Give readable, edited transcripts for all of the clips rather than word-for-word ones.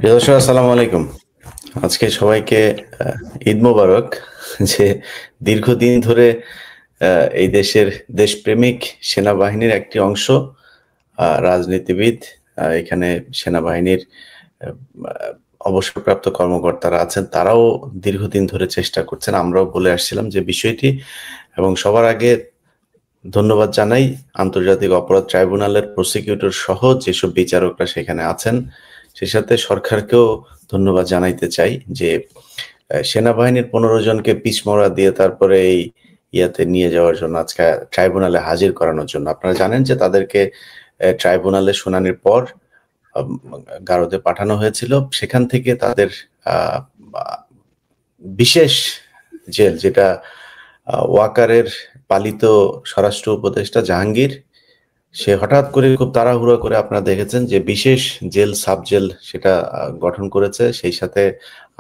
প্রিয় দর্শক, আসসালামু আলাইকুম। আজকে সবাইকে ঈদ মোবারক। যে দীর্ঘদিন ধরে এই দেশের দেশপ্রেমিক সেনাবাহিনীর একটি অংশ, রাজনীতিবিদ, এখানে সেনাবাহিনীর আহ, অবসরপ্রাপ্ত কর্মকর্তারা আছেন, তারাও দীর্ঘদিন ধরে চেষ্টা করছেন। আমরাও বলে আসছিলাম যে বিষয়টি, এবং সবার আগে ধন্যবাদ জানাই আন্তর্জাতিক অপরাধ ট্রাইব্যুনালের প্রসিকিউটর সহ যেসব বিচারকরা সেখানে আছেন। সেই সাথে সরকারকেও ধন্যবাদ জানাইতে চাই যে সেনাবাহিনীর 15 জনকে পিছমরা দিয়ে তারপরে এই ইয়াতে নিয়ে যাওয়ার জন্য, আজকে ট্রাইব্যুনালে হাজির করানোর জন্য। আপনারা জানেন যে তাদেরকে ট্রাইব্যুনালে শুনানির পর গারদে পাঠানো হয়েছিল। সেখান থেকে তাদের আহ, বিশেষ জেল, যেটা ওয়াকারের পালিত স্বরাষ্ট্র উপদেষ্টা জাহাঙ্গীর, সে হঠাৎ করে খুব তাড়াহুড়ো করে, আপনারা দেখেছেন যে বিশেষ জেল, সাব জেল সেটা গঠন করেছে। সেই সাথে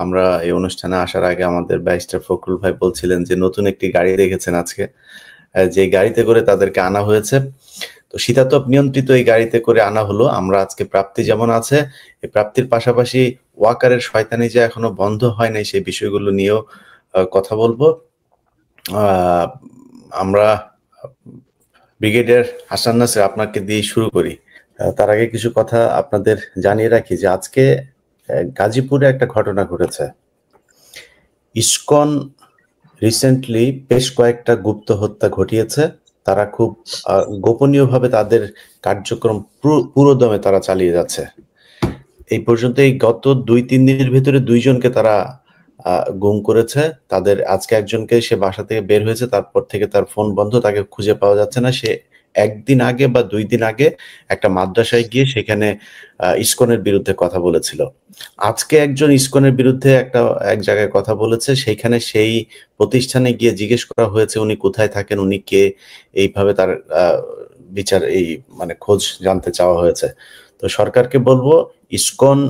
আমরা এই অনুষ্ঠানে আসার আগে আমাদের ব্যারিস্টার ফখরুল ভাই বলছিলেন যে নতুন একটি গাড়ি দেখেছেন আজকে, যে গাড়িতে করে তাদেরকে আনা হয়েছে। তো শীতাতপ নিয়ন্ত্রিত এই গাড়িতে করে আনা হলো। আমরা আজকে প্রাপ্তি যেমন আছে, এই প্রাপ্তির পাশাপাশি ওয়াকারের শয়তানি যে এখনো বন্ধ হয় নাই, সেই বিষয়গুলো নিয়েও কথা বলবো। আমরা ব্রিগেডিয়ার হাসান নাসির, আপনাকে দিয়ে শুরু করি। তার আগে কিছু কথা আপনাদের জানিয়ে রাখি যে আজকে গাজীপুরে একটা ঘটনা ঘটেছে। ইসকন রিসেন্টলি বেশ কয়েকটা গুপ্ত হত্যা ঘটিয়েছে। তারা খুব গোপনীয়ভাবে তাদের কার্যক্রম পুরোদমে তারা চালিয়ে যাচ্ছে। এই পর্যন্ত এই গত 2-3 দিনের ভিতরে 2 জনকে তারা গুম করেছে। তাদের আজকে একজনকে, সে বাসা থেকে বের হয়েছে, তারপর থেকে তার ফোন বন্ধ, তাকে খুঁজে পাওয়া যাচ্ছে না। সে 1 দিন আগে বা 2 দিন আগে একটা মাদ্রাসায় গিয়ে সেখানে ইসকনের বিরুদ্ধে কথা বলেছিল। আজকে একজন ইসকনের বিরুদ্ধে এক জায়গায় কথা বলেছে, সেইখানে সেই প্রতিষ্ঠানে গিয়ে জিজ্ঞেস করা হয়েছে উনি কোথায় থাকেন, উনি কে, এইভাবে তার বিচার, এই মানে খোঁজ জানতে চাওয়া হয়েছে। তো সরকারকে বলবো, ইসকন,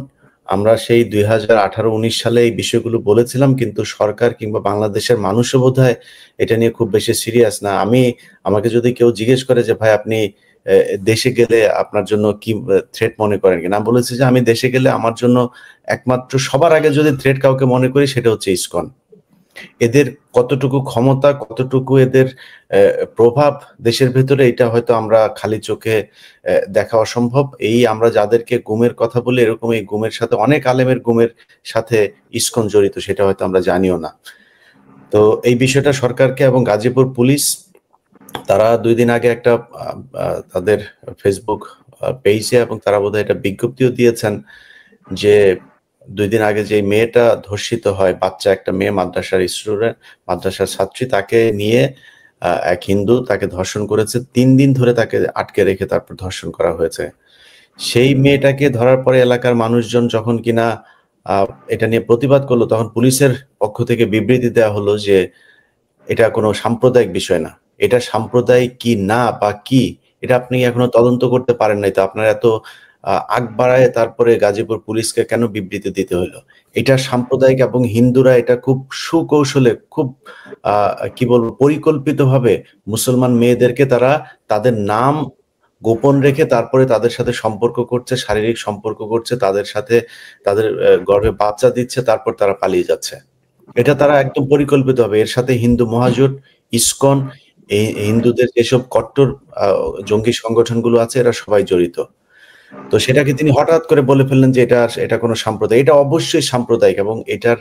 আমরা সেই 2018-19 সালে এই বিষয়গুলো বলেছিলাম, কিন্তু সরকার কিংবা বাংলাদেশের মানুষও বোধহয় এটা নিয়ে খুব বেশি সিরিয়াস না। আমাকে যদি কেউ জিজ্ঞেস করে যে ভাই, আপনি দেশে গেলে আপনার জন্য কি থ্রেট মনে করেন কিনা, আমি বলেছি যে আমি দেশে গেলে আমার জন্য একমাত্র সবার আগে যদি থ্রেট কাউকে মনে করি, সেটা হচ্ছে ইসকন। এদের কতটুকু ক্ষমতা, কতটুকু এদের প্রভাব দেশের ভেতরে, এটা হয়তো আমরা খালি চোখে দেখা অসম্ভব। এই আমরা যাদেরকে গুমের কথা বলি, এরকম এই গুমের সাথে অনেক আলেমের গুমের সাথে ইসকন জড়িত, সেটা হয়তো আমরা জানিও না। তো এই বিষয়টা সরকারকে এবং গাজীপুর পুলিশ, তারা 2 দিন আগে একটা তাদের ফেসবুক পেজে, এবং তারা বোধহয় এটা বিজ্ঞপ্তিও দিয়েছেন যে 2 দিন আগে যে মেয়েটা ধর্ষিত হয়, বাচ্চা একটা মেয়ে, মাদ্রাসার স্টুডেন্ট, মাদ্রাসার ছাত্রী, তাকে নিয়ে এক হিন্দু তাকে ধর্ষণ করেছে। 3 দিন ধরে তাকে আটকে রেখে তারপর ধর্ষণ করা হয়েছে। সেই মেয়েটাকে ধরার পরে এলাকার মানুষজন যখন কিনা এটা নিয়ে প্রতিবাদ করলো, তখন পুলিশের পক্ষ থেকে বিবৃতি দেওয়া হলো যে এটা কোনো সাম্প্রদায়িক বিষয় না। এটা সাম্প্রদায়িক কি না বা কি, এটা আপনি এখনো তদন্ত করতে পারেন নাই, তো আপনার এত আগ বাড়ায় তারপরে গাজীপুর পুলিশকে কেন বিবৃতি দিতে হলো? এটা সাম্প্রদায়িক, এবং হিন্দুরা এটা খুব সুকৌশলে, খুব কি বলবো, পরিকল্পিতভাবে মুসলমান মেয়েদেরকে তারা তাদের নাম গোপন রেখে তারপরে তাদের সাথে সম্পর্ক করছে, শারীরিক সম্পর্ক করছে, তাদের সাথে তাদের গর্ভে বাচ্চা দিচ্ছে, তারপর তারা পালিয়ে যাচ্ছে। এটা তারা একদম পরিকল্পিত হবে। এর সাথে হিন্দু মহাজোট, ইসকন, এই হিন্দুদের যেসব কট্টর জঙ্গি সংগঠনগুলো আছে, এরা সবাই জড়িত। তো সেটাকে তিনি হঠাৎ করে বলে ফেললেন যে এটা কোনো সাম্প্রদায়িক। এটা অবশ্যই সাম্প্রদায়িক, এবং এটার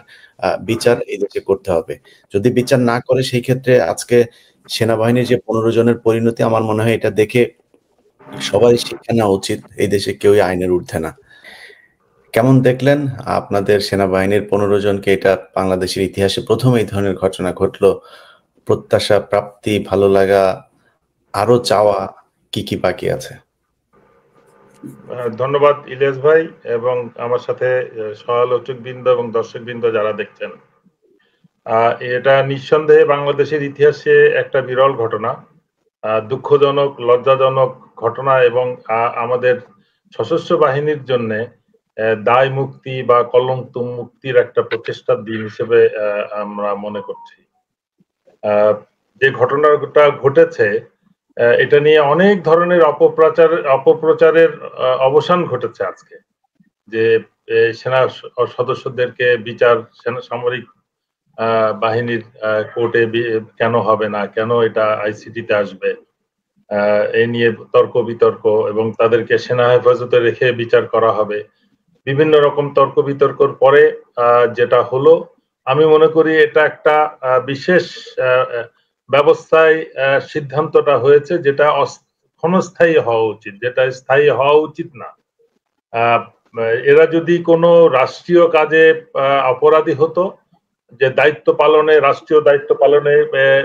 বিচার এই দেশে করতে হবে। যদি বিচার না করে, সেই ক্ষেত্রে আজকে সেনাবাহিনীর যে 15 জনের পরিণতি, আমার মনে হয় এটা দেখে সবাই শিক্ষা নেওয়া উচিত। এই দেশে কেউই আইনের ঊর্ধ্বে না। কেমন দেখলেন আপনাদের সেনাবাহিনীর 15 জনকে? এটা বাংলাদেশের ইতিহাসে প্রথম এই ধরনের ঘটনা ঘটলো। প্রত্যাশা, প্রাপ্তি, ভালো লাগা, আরো চাওয়া, কি কি বাকি আছে? ধন্যবাদ ইলিয়াস ভাই, এবং আমার সাথে সহালোচক বৃন্দ এবং দর্শক বৃন্দ যারা দেখছেন। এটা নিঃসন্দেহে বাংলাদেশের ইতিহাসে একটা বিরল ঘটনা, দুঃখজনক, লজ্জাজনক ঘটনা, এবং আমাদের সশস্ত্র বাহিনীর জন্য দায় মুক্তি বা কলঙ্ক মুক্তির একটা প্রচেষ্টার দিন হিসেবে আমরা মনে করছি। যে ঘটনাটা ঘটেছে, এটা নিয়ে অনেক ধরনের অপপ্রচারের অবসান ঘটেছে আজকে। যে সেনা সদস্যদেরকে বিচার সামরিক বাহিনীর কোর্টে কেন হবে না, কেন এটা আইসিটিতে আসবে, এ নিয়ে তর্ক বিতর্ক, এবং তাদেরকে সেনা হেফাজতে রেখে বিচার করা হবে, বিভিন্ন রকম তর্ক বিতর্কর পরে যেটা হলো, আমি মনে করি এটা একটা বিশেষ ব্যবস্থায় সিদ্ধান্তটা হয়েছে যেটা ক্ষণস্থায়ী হওয়া উচিত, যেটা স্থায়ী হওয়া উচিত না। এরা যদি কোনো রাষ্ট্রীয় কাজে অপরাধী হতো, যে দায়িত্ব পালনে, রাষ্ট্রীয় দায়িত্ব পালনে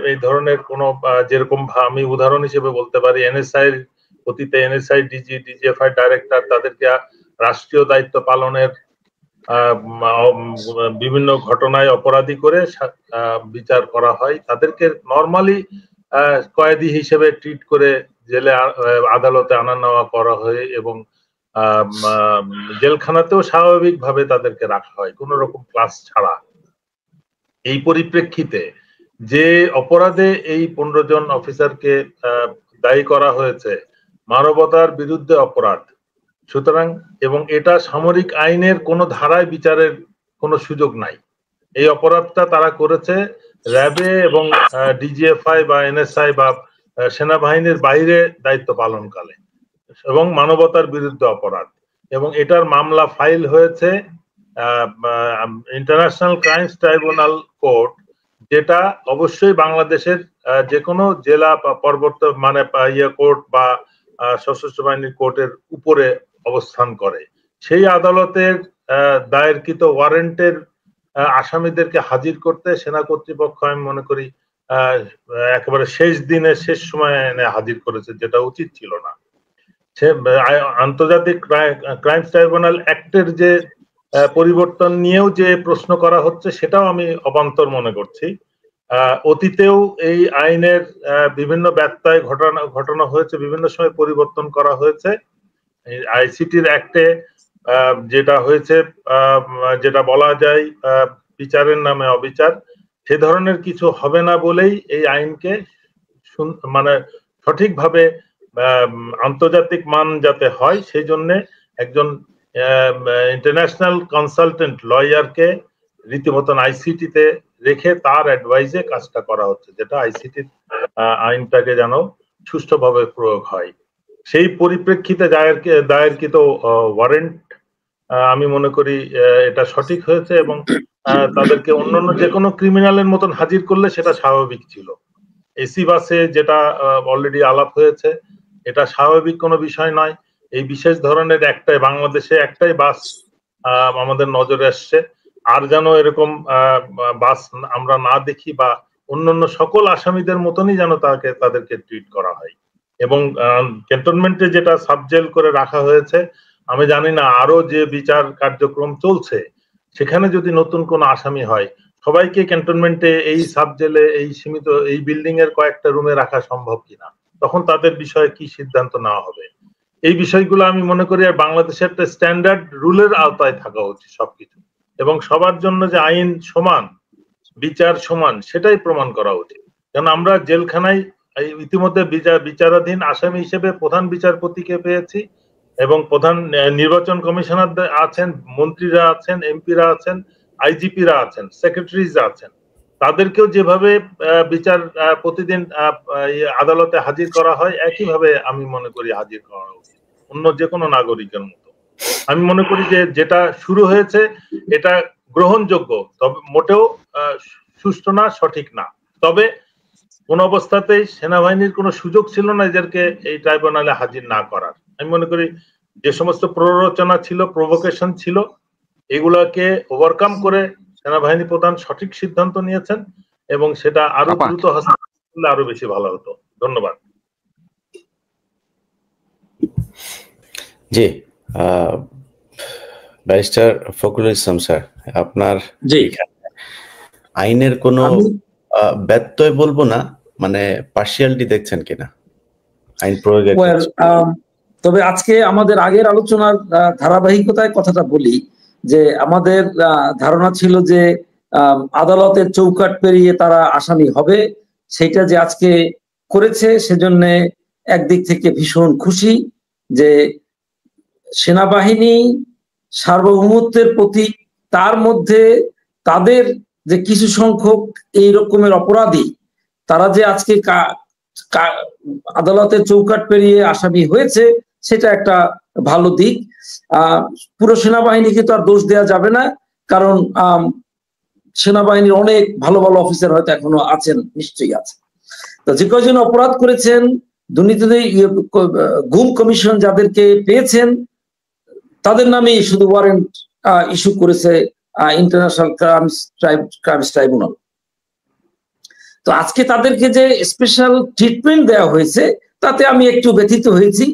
এই ধরনের কোনো, যেরকম আমি উদাহরণ হিসেবে বলতে পারি এনএসআই অতীতে এনএসআই ডিজি, ডিজিএফআই ডাইরেক্টর, তাদেরকে রাষ্ট্রীয় দায়িত্ব পালনের বিভিন্ন ঘটনায় অপরাধী করে বিচার করা হয়, তাদেরকে নর্মালি কয়েদি হিসেবে ট্রিট করে জেলে আদালতে আনা নেওয়া করা হয়, এবং জেলখানাতেও স্বাভাবিকভাবে তাদেরকে রাখা হয় কোনো রকম ক্লাস ছাড়া। এই পরিপ্রেক্ষিতে যে অপরাধে এই 15 জন অফিসারকে দায়ী করা হয়েছে, মানবতার বিরুদ্ধে অপরাধ, সুতরাং, এবং এটা সামরিক আইনের কোনো ধারায় বিচারের কোনো সুযোগ নাই। এই অপরাধটা তারা করেছে র্যাবে এবং ডিজিএফআই বা এনএসআই বা সেনাবাহিনীর বাইরে দায়িত্ব পালনকালে, এবং মানবতার বিরুদ্ধে অপরাধ, এবং এটার মামলা ফাইল হয়েছে ইন্টারন্যাশনাল ক্রাইমস ট্রাইব্যুনাল কোর্ট, যেটা অবশ্যই বাংলাদেশের যে কোনো জেলা বা পর্বত মানে কোর্ট বা সশস্ত্র বাহিনীর কোর্টের উপরে অবস্থান করে। সেই আদালতের দায়েরকৃত ওয়ারেন্টের আসামিদেরকে হাজির করতে সেনা কর্তৃপক্ষ, আমি মনে করি একেবারে শেষ দিনে, শেষ সময়ে এনে হাজির করেছে, যেটা উচিত ছিল না। সে আন্তর্জাতিক ক্রাইমস ট্রাইব্যুনাল অ্যাক্টের যে পরিবর্তন নিয়েও যে প্রশ্ন করা হচ্ছে, সেটাও আমি অবান্তর মনে করছি। অতীতেও এই আইনের বিভিন্ন ব্যত্যয় ঘটনা হয়েছে, বিভিন্ন সময় পরিবর্তন করা হয়েছে। আইসিটির অ্যাক্টে যেটা হয়েছে, যেটা বলা যায় বিচারের নামে অবিচার, সে ধরনের কিছু হবে না বলেই এই আইনকে মানে সঠিকভাবে আন্তর্জাতিক মান যাতে হয়, সেই জন্য একজন ইন্টারন্যাশনাল কনসালটেন্ট লয়ারকে রীতিমতন আইসিটিতে রেখে তার অ্যাডভাইসে কাজটা করা হচ্ছে, যেটা আইসিটির আইনটাকে যেন সুষ্ঠুভাবে প্রয়োগ হয়। সেই পরিপ্রেক্ষিতে দায়েরকৃত ওয়ারেন্ট আমি মনে করি এটা সঠিক হয়েছে, এবং তাদেরকে অন্যান্য যে কোনো ক্রিমিনালের মতন হাজির করলে সেটা স্বাভাবিক ছিল। এসি বাসে যেটা অলরেডি আলাপ হয়েছে, এটা স্বাভাবিক কোনো বিষয় নয়। এই বিশেষ ধরনের বাংলাদেশে একটাই বাস আমাদের নজরে আসছে, আর যেন এরকম বাস আমরা না দেখি, বা অন্যান্য সকল আসামিদের মতনই যেন তাদেরকে ট্রিট করা হয়। এবং ক্যান্টনমেন্টে যেটা সাবজেল করে রাখা হয়েছে, আমি জানি না আরো যে বিচার কার্যক্রম চলছে সেখানে যদি নতুন কোনো আসামি হয়, সবাইকে ক্যান্টনমেন্টে এই সাবজেলে, এই সীমিত এই বিল্ডিং এর কয়েকটা রুমে রাখা সম্ভব কিনা, তখন তাদের বিষয়ে কি সিদ্ধান্ত নেওয়া হবে, এই বিষয়গুলো আমি মনে করি আর বাংলাদেশের একটা স্ট্যান্ডার্ড রুলের আওতায় থাকা উচিত সবকিছু, এবং সবার জন্য যে আইন সমান, বিচার সমান, সেটাই প্রমাণ করা উচিত। কারণ আমরা জেলখানায় ইতিমধ্যে বিচারাধীন আসামি হিসেবে প্রধান বিচারপতিকে পেয়েছি, এবং প্রধান নির্বাচন কমিশনার আছেন, মন্ত্রীরা আছেন, এমপিরা আছেন, আইজিপিরা আছেন, সেক্রেটারিজ আছেন, তাদেরকেও যেভাবে বিচার প্রতিদিন আদালতে হাজির করা হয়, একইভাবে আমি মনে করি হাজির করা উচিত অন্য যে কোনো নাগরিকের মতো। আমি মনে করি যে যেটা শুরু হয়েছে এটা গ্রহণযোগ্য, তবে মোটেও সুষ্ঠু না, সঠিক না। তবে কোন অবস্থাতেই সেনাবাহিনীর কোনো সুযোগ ছিল না এদেরকে এই ট্রাইব্যুনালে হাজির না করার। আমি মনে করি যে সমস্ত প্ররোচনা ছিল, প্রভোকেশন ছিল, এগুলাকে ওভারকাম করে সেনাবাহিনী প্রধান সঠিক সিদ্ধান্ত নিয়েছেন, এবং সেটা আরো দ্রুত হস্তান্তর করলে আরো বেশি ভালো হতো। ধন্যবাদ। জি, ব্যারিস্টার ফখরুল ইসলাম স্যার, আপনার আইনের কোনো ব্যত্যয় বলবো না, মানে পার্সিয়ালিটি দেখছেন কিনা আইন প্রয়োগের? তবে আজকে আমাদের আগের আলোচনার ধারাবাহিকতায় কথাটা বলি, যে আমাদের ধারণা ছিল যে আদালতের চৌকাট পেরিয়ে তারা আসামি হবে, সেটা যে আজকে করেছে সেজন্য একদিক থেকে ভীষণ খুশি যে সেনাবাহিনী সার্বভৌমত্বের প্রতীক, তার মধ্যে তাদের যে কিছু সংখ্যক এই রকমের অপরাধী তারা যে আজকে আদালতের চৌকাঠ পেরিয়ে আসামি হয়েছে, সেটা একটা ভালো দিক। পুরো সেনাবাহিনীকে তো আর দোষ দেওয়া যাবে না, কারণ সেনাবাহিনীর অনেক ভালো ভালো অফিসার হয়তো এখনো আছেন, নিশ্চয়ই আছে। তো যে কয়জন অপরাধ করেছেন, দুর্নীতিতে গুম কমিশন যাদেরকে পেয়েছেন তাদের নামেই শুধু ওয়ারেন্ট ইস্যু করেছে ইন্টারন্যাশনাল ক্রাইমস ট্রাইব্যুনাল। তো আজকে তাদেরকে যে স্পেশাল ট্রিটমেন্ট দেওয়া হয়েছে তাতে আমি একটু ব্যথিত হয়েছি,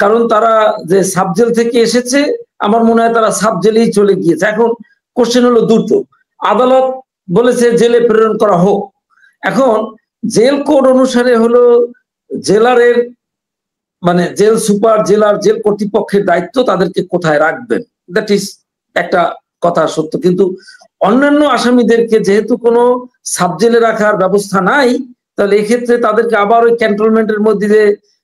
কারণ তারা যে সাবজেল থেকে এসেছে, আমার মনে হয় তারা সাবজেলেই চলে গিয়েছে। এখন কোশ্চেন হলো দুটো, আদালত বলেছে জেলে প্রেরণ করা হোক, এখন জেল কোড অনুসারে হলো জেলারের মানে জেল সুপার, জেলার জেল কর্তৃপক্ষের দায়িত্ব তাদেরকে কোথায় রাখবেন, দ্যাট ইজ একটা কথা সত্য। কিন্তু অন্যান্য আসামিদেরকে যেহেতু কোনো সাবজেলে রাখার ব্যবস্থা নাই, তাহলে এক্ষেত্রে তাদেরকে আবার ওই ক্যান্টনমেন্টের মধ্যে যে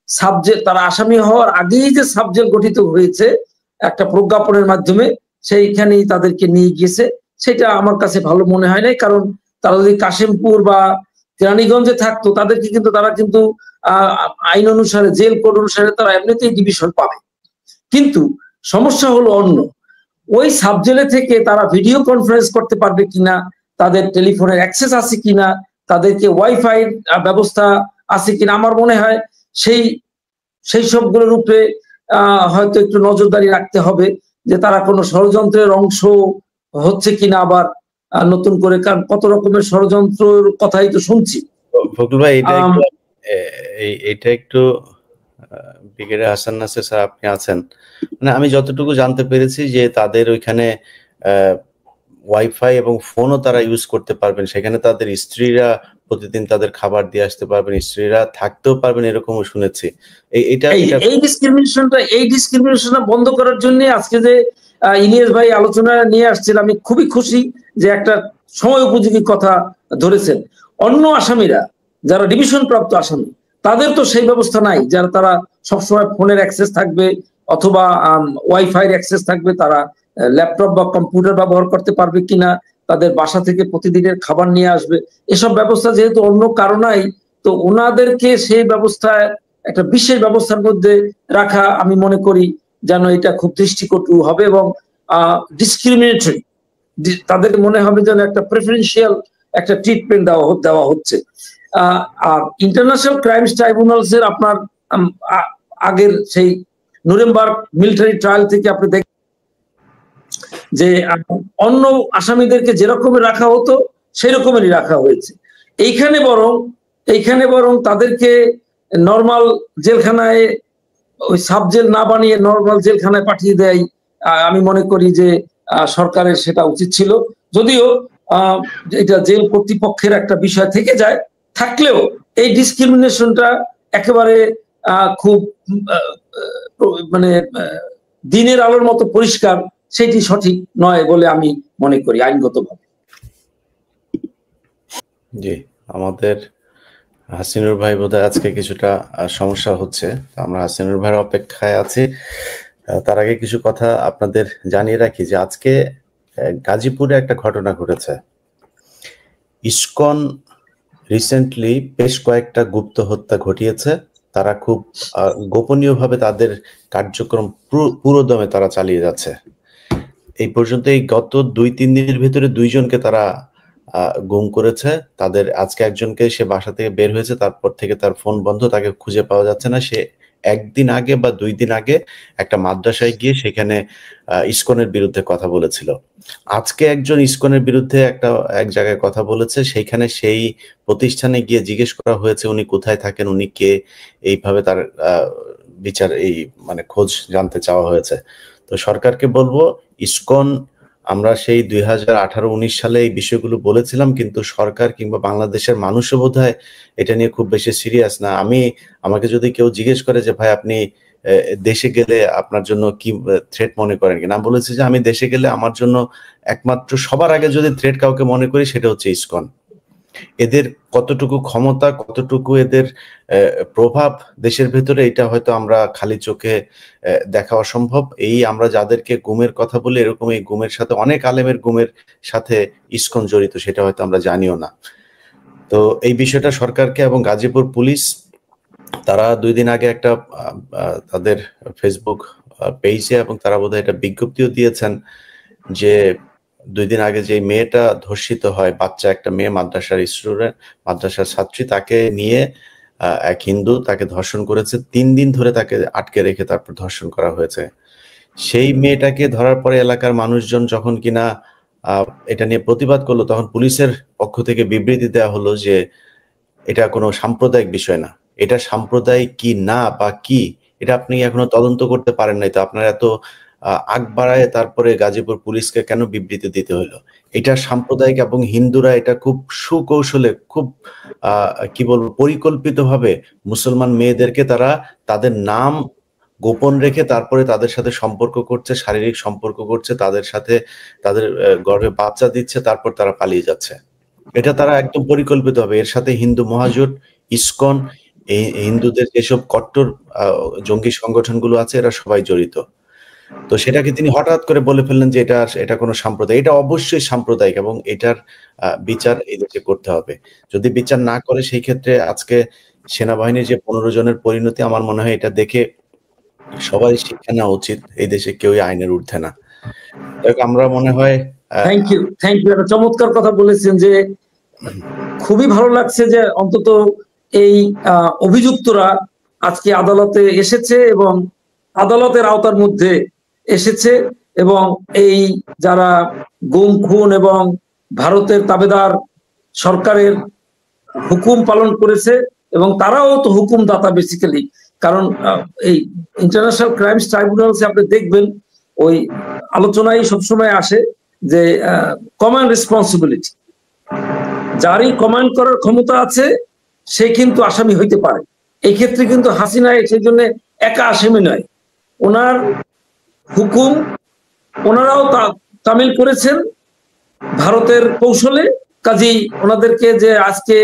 সাবজেল, তারা আসামি হওয়ার আগেই যে সাবজেল গঠিত হয়েছে একটা প্রজ্ঞাপনের মাধ্যমে, সেইখানেই তাদেরকে নিয়ে গিয়েছে। সেটা আমার কাছে ভালো মনে হয় নাই, কারণ তারা যদি কাশিমপুর বা কেরানীগঞ্জে থাকতো তাদেরকে কিন্তু তারা কিন্তু আইন অনুসারে, জেল কোড অনুসারে তারা এমনিতেই ডিভিশন পাবে। কিন্তু সমস্যা হলো অন্য, ওই সাবজেলে থেকে তারা ভিডিও কনফারেন্স করতে পারবে কিনা, তাদের টেলিফোনের অ্যাক্সেস আছে কিনা, তাদেরকে ওয়াইফাই ব্যবস্থা আছে কিনা, আমার মনে হয় সেই সবগুলোর উপরে হয়তো একটু নজরদারি রাখতে হবে যে তারা কোনো ষড়যন্ত্রের অংশ হচ্ছে কিনা আবার নতুন করে, কারণ কত রকমের ষড়যন্ত্রের কথাই তো শুনছি। ফখরুল ভাই, এটা একটু ব্রিগেডিয়ার হাসান নাসির স্যার আপনি আছেন, মানে আমি যতটুকু জানতে পেরেছি যে তাদের ওইখানে ওয়াইফাই এবং ফোনও তারা ইউজ করতে পারবেন, সেখানে তাদের স্ত্রীরা প্রতিদিন তাদের খাবার দিয়ে আসতে পারবেন, স্ত্রীরা থাকতেও পারবেন, এরকমও শুনেছি। এই ডিসক্রিমিনেশনটা বন্ধ করার জন্য আজকে যে ইলিয়াস ভাই আলোচনা নিয়ে আসছেন, আমি খুবই খুশি যে একটা সময় উপযোগী কথা ধরেছেন। অন্য আসামিরা যারা ডিভিশন প্রাপ্ত আসামি, তাদের তো সেই ব্যবস্থা নাই, যারা তারা সবসময় ফোনের অ্যাক্সেস থাকবে অথবা ওয়াইফাই অ্যাক্সেস থাকবে, তারা ল্যাপটপ বা কম্পিউটার ব্যবহার করতে পারবে কিনা, তাদের বাসা থেকে প্রতিদিনের খাবার নিয়ে আসবে, এসব ব্যবস্থা যেহেতু অন্য কারো নাই, তো ওনাদেরকে সেই ব্যবস্থায় একটা বিশেষ ব্যবস্থার মধ্যে রাখা আমি মনে করি যেন এটা খুব দৃষ্টিকটু হবে এবং ডিসক্রিমিনেটরি, তাদের মনে হবে যেন একটা প্রেফারেন্সিয়াল একটা ট্রিটমেন্ট দেওয়া হচ্ছে। আর ইন্টারন্যাশনাল ক্রাইমস ট্রাইব্যুনালস এর আপনার আগের সেই নুরেমবার্গ মিলিটারি ট্রায়াল থেকে আপনি দেখেন যে অন্য আসামিদেরকে যেরকমের রাখা হতো সেই রকমেরই রাখা হয়েছে। এইখানে বরং তাদেরকে নর্মাল জেলখানায়, ওই সাবজেল না বানিয়ে নর্মাল জেলখানায় পাঠিয়ে দেয়, আমি মনে করি যে সরকারের সেটা উচিত ছিল। যদিও এটা জেল কর্তৃপক্ষের একটা বিষয় থেকে যায়, থাকলেও এই ডিসক্রিমিনেশনটা একেবারে খুব মানে দিনের আলোর মতো পরিষ্কার, সেটি সঠিক নয় বলে আমি মনে করি আইনগতভাবে। জি, আমাদের হাসিনুর ভাই বোধহয় আজকে কিছুটা সমস্যা হচ্ছে, আমরা হাসিনুর ভাইয়ের অপেক্ষায় আছি। তার আগে কিছু কথা আপনাদের জানিয়ে রাখি যে আজকে গাজীপুরে একটা ঘটনা ঘটেছে। ইসকন রিসেন্টলি বেশ কয়েকটা গুপ্ত হত্যা ঘটিয়েছে, তারা খুব গোপনীয়ভাবে তাদের কার্যক্রম পুরোদমে তারা চালিয়ে যাচ্ছে। এই পর্যন্ত এই গত 2-3 দিনের ভিতরে 2 জনকে তারা গুম করেছে। তাদের আজকে একজনকে, সে বাসা থেকে বের হয়েছে, তারপর থেকে তার ফোন বন্ধ, তাকে খুঁজে পাওয়া যাচ্ছে না। সে 1 দিন আগে বা 2 দিন আগে একটা মাদ্রাসায় গিয়ে সেখানে ইসকনের বিরুদ্ধে কথা বলেছিল। আজকে একজন ইসকনের বিরুদ্ধে এক জায়গায় কথা বলেছে, সেইখানে সেই প্রতিষ্ঠানে গিয়ে জিজ্ঞেস করা হয়েছে উনি কোথায় থাকেন, উনি কে, এইভাবে তার বিচার, এই মানে খোঁজ জানতে চাওয়া হয়েছে। তো সরকারকে বলবো, ইসকন, আমরা সেই 2018-19 সালে এই বিষয়গুলো বলেছিলাম, কিন্তু সরকার কিংবা বাংলাদেশের মানুষও বোধহয় এটা নিয়ে খুব বেশি সিরিয়াস না। আমাকে যদি কেউ জিজ্ঞেস করে যে ভাই আপনি দেশে গেলে আপনার জন্য কি থ্রেট মনে করেন কিনা, আমি বলেছি যে আমি দেশে গেলে আমার জন্য একমাত্র সবার আগে যদি থ্রেট কাউকে মনে করি সেটা হচ্ছে ইসকন। এদের কতটুকু ক্ষমতা, কতটুকু এদের প্রভাব দেশের ভেতরে, এটা হয়তো আমরা খালি চোখে দেখা অসম্ভব। এই আমরা যাদেরকে গুমের কথা বলি, এরকম এই গুমের সাথে অনেক আলেমের গুমের সাথে ইসকন জড়িত, সেটা হয়তো আমরা জানিও না। তো এই বিষয়টা সরকারকে এবং গাজীপুর পুলিশ, তারা 2 দিন আগে একটা তাদের ফেসবুক পেজে এবং তারা বোধহয় একটা বিজ্ঞপ্তিও দিয়েছেন যে 2 দিন আগে যে মেয়েটা ধর্ষিত হয়, বাচ্চা একটা মেয়ে, মাদ্রাসার স্টুডেন্ট, মাদ্রাসার ছাত্রী, তাকে নিয়ে এক হিন্দু তাকে ধর্ষণ করেছে। 3 দিন ধরে তাকে আটকে রেখে তারপর ধর্ষণ করা হয়েছে। সেই মেয়েটাকে ধরার পরে এলাকার মানুষজন যখন কিনা এটা নিয়ে প্রতিবাদ করলো, তখন পুলিশের পক্ষ থেকে বিবৃতি দেওয়া হলো যে এটা কোনো সাম্প্রদায়িক বিষয় না, এটা সাম্প্রদায়িক কি না বা কি এটা আপনি এখনো তদন্ত করতে পারেন নাই, তো আপনার এত আগ বাড়ায় তারপরে গাজীপুর পুলিশকে কেন বিবৃতি দিতে হলো? এটা সাম্প্রদায়িক এবং হিন্দুরা এটা খুব সুকৌশলে, খুব কি বলবো, পরিকল্পিতভাবে মুসলমান মেয়েদেরকে তারা তাদের নাম গোপন রেখে তারপরে তাদের সাথে সম্পর্ক করছে, শারীরিক সম্পর্ক করছে, তাদের সাথে তাদের গর্ভে বাচ্চা দিচ্ছে, তারপর তারা পালিয়ে যাচ্ছে। এটা তারা একদম পরিকল্পিত হবে। এর সাথে হিন্দু মহাজোট, ইসকন, এই হিন্দুদের যেসব কট্টর জঙ্গি সংগঠনগুলো আছে, এরা সবাই জড়িত। তো সেটাকে তিনি হঠাৎ করে বলে ফেললেন যে এটা কোনো সাম্প্রদায়িক। এটা অবশ্যই সাম্প্রদায়িক এবং এটার বিচার এই দেশে করতে হবে। যদি বিচার না করে, সেই ক্ষেত্রে আজকে সেনাবাহিনীর যে 15 জনের পরিণতি, আমার মনে হয় এটা দেখে সবাই শিক্ষা নেওয়া উচিত। এই দেশে কেউই আইনের ঊর্ধ্বে না। আমরা মনে হয় থ্যাংক ইউ একটা চমৎকার কথা বলেছেন যে খুবই ভালো লাগছে যে অন্তত এই অভিযুক্তরা আজকে আদালতে এসেছে এবং আদালতের আওতার মধ্যে এসেছে, এবং এই যারা গুম খুন এবং ভারতের তাবেদার সরকারের হুকুম পালন করেছে, এবং তারাও তো হুকুমদাতা বেসিক্যালি, কারণ এই ইন্টারন্যাশনাল ক্রাইমস ট্রাইব্যুনালসে আপনি দেখবেন ওই আলোচনায় সবসময় আসে যে কমন রেসপন্সিবিলিটি, যারই কমান্ড করার ক্ষমতা আছে সে কিন্তু আসামি হইতে পারে। এই ক্ষেত্রে কিন্তু হাসিনা সেই জন্য একা আসামি নয়, ওনার হুকুম ওনারাও তামিল করেছেন ভারতের কৌশলে। কাজেই ওনাদেরকে যে আজকে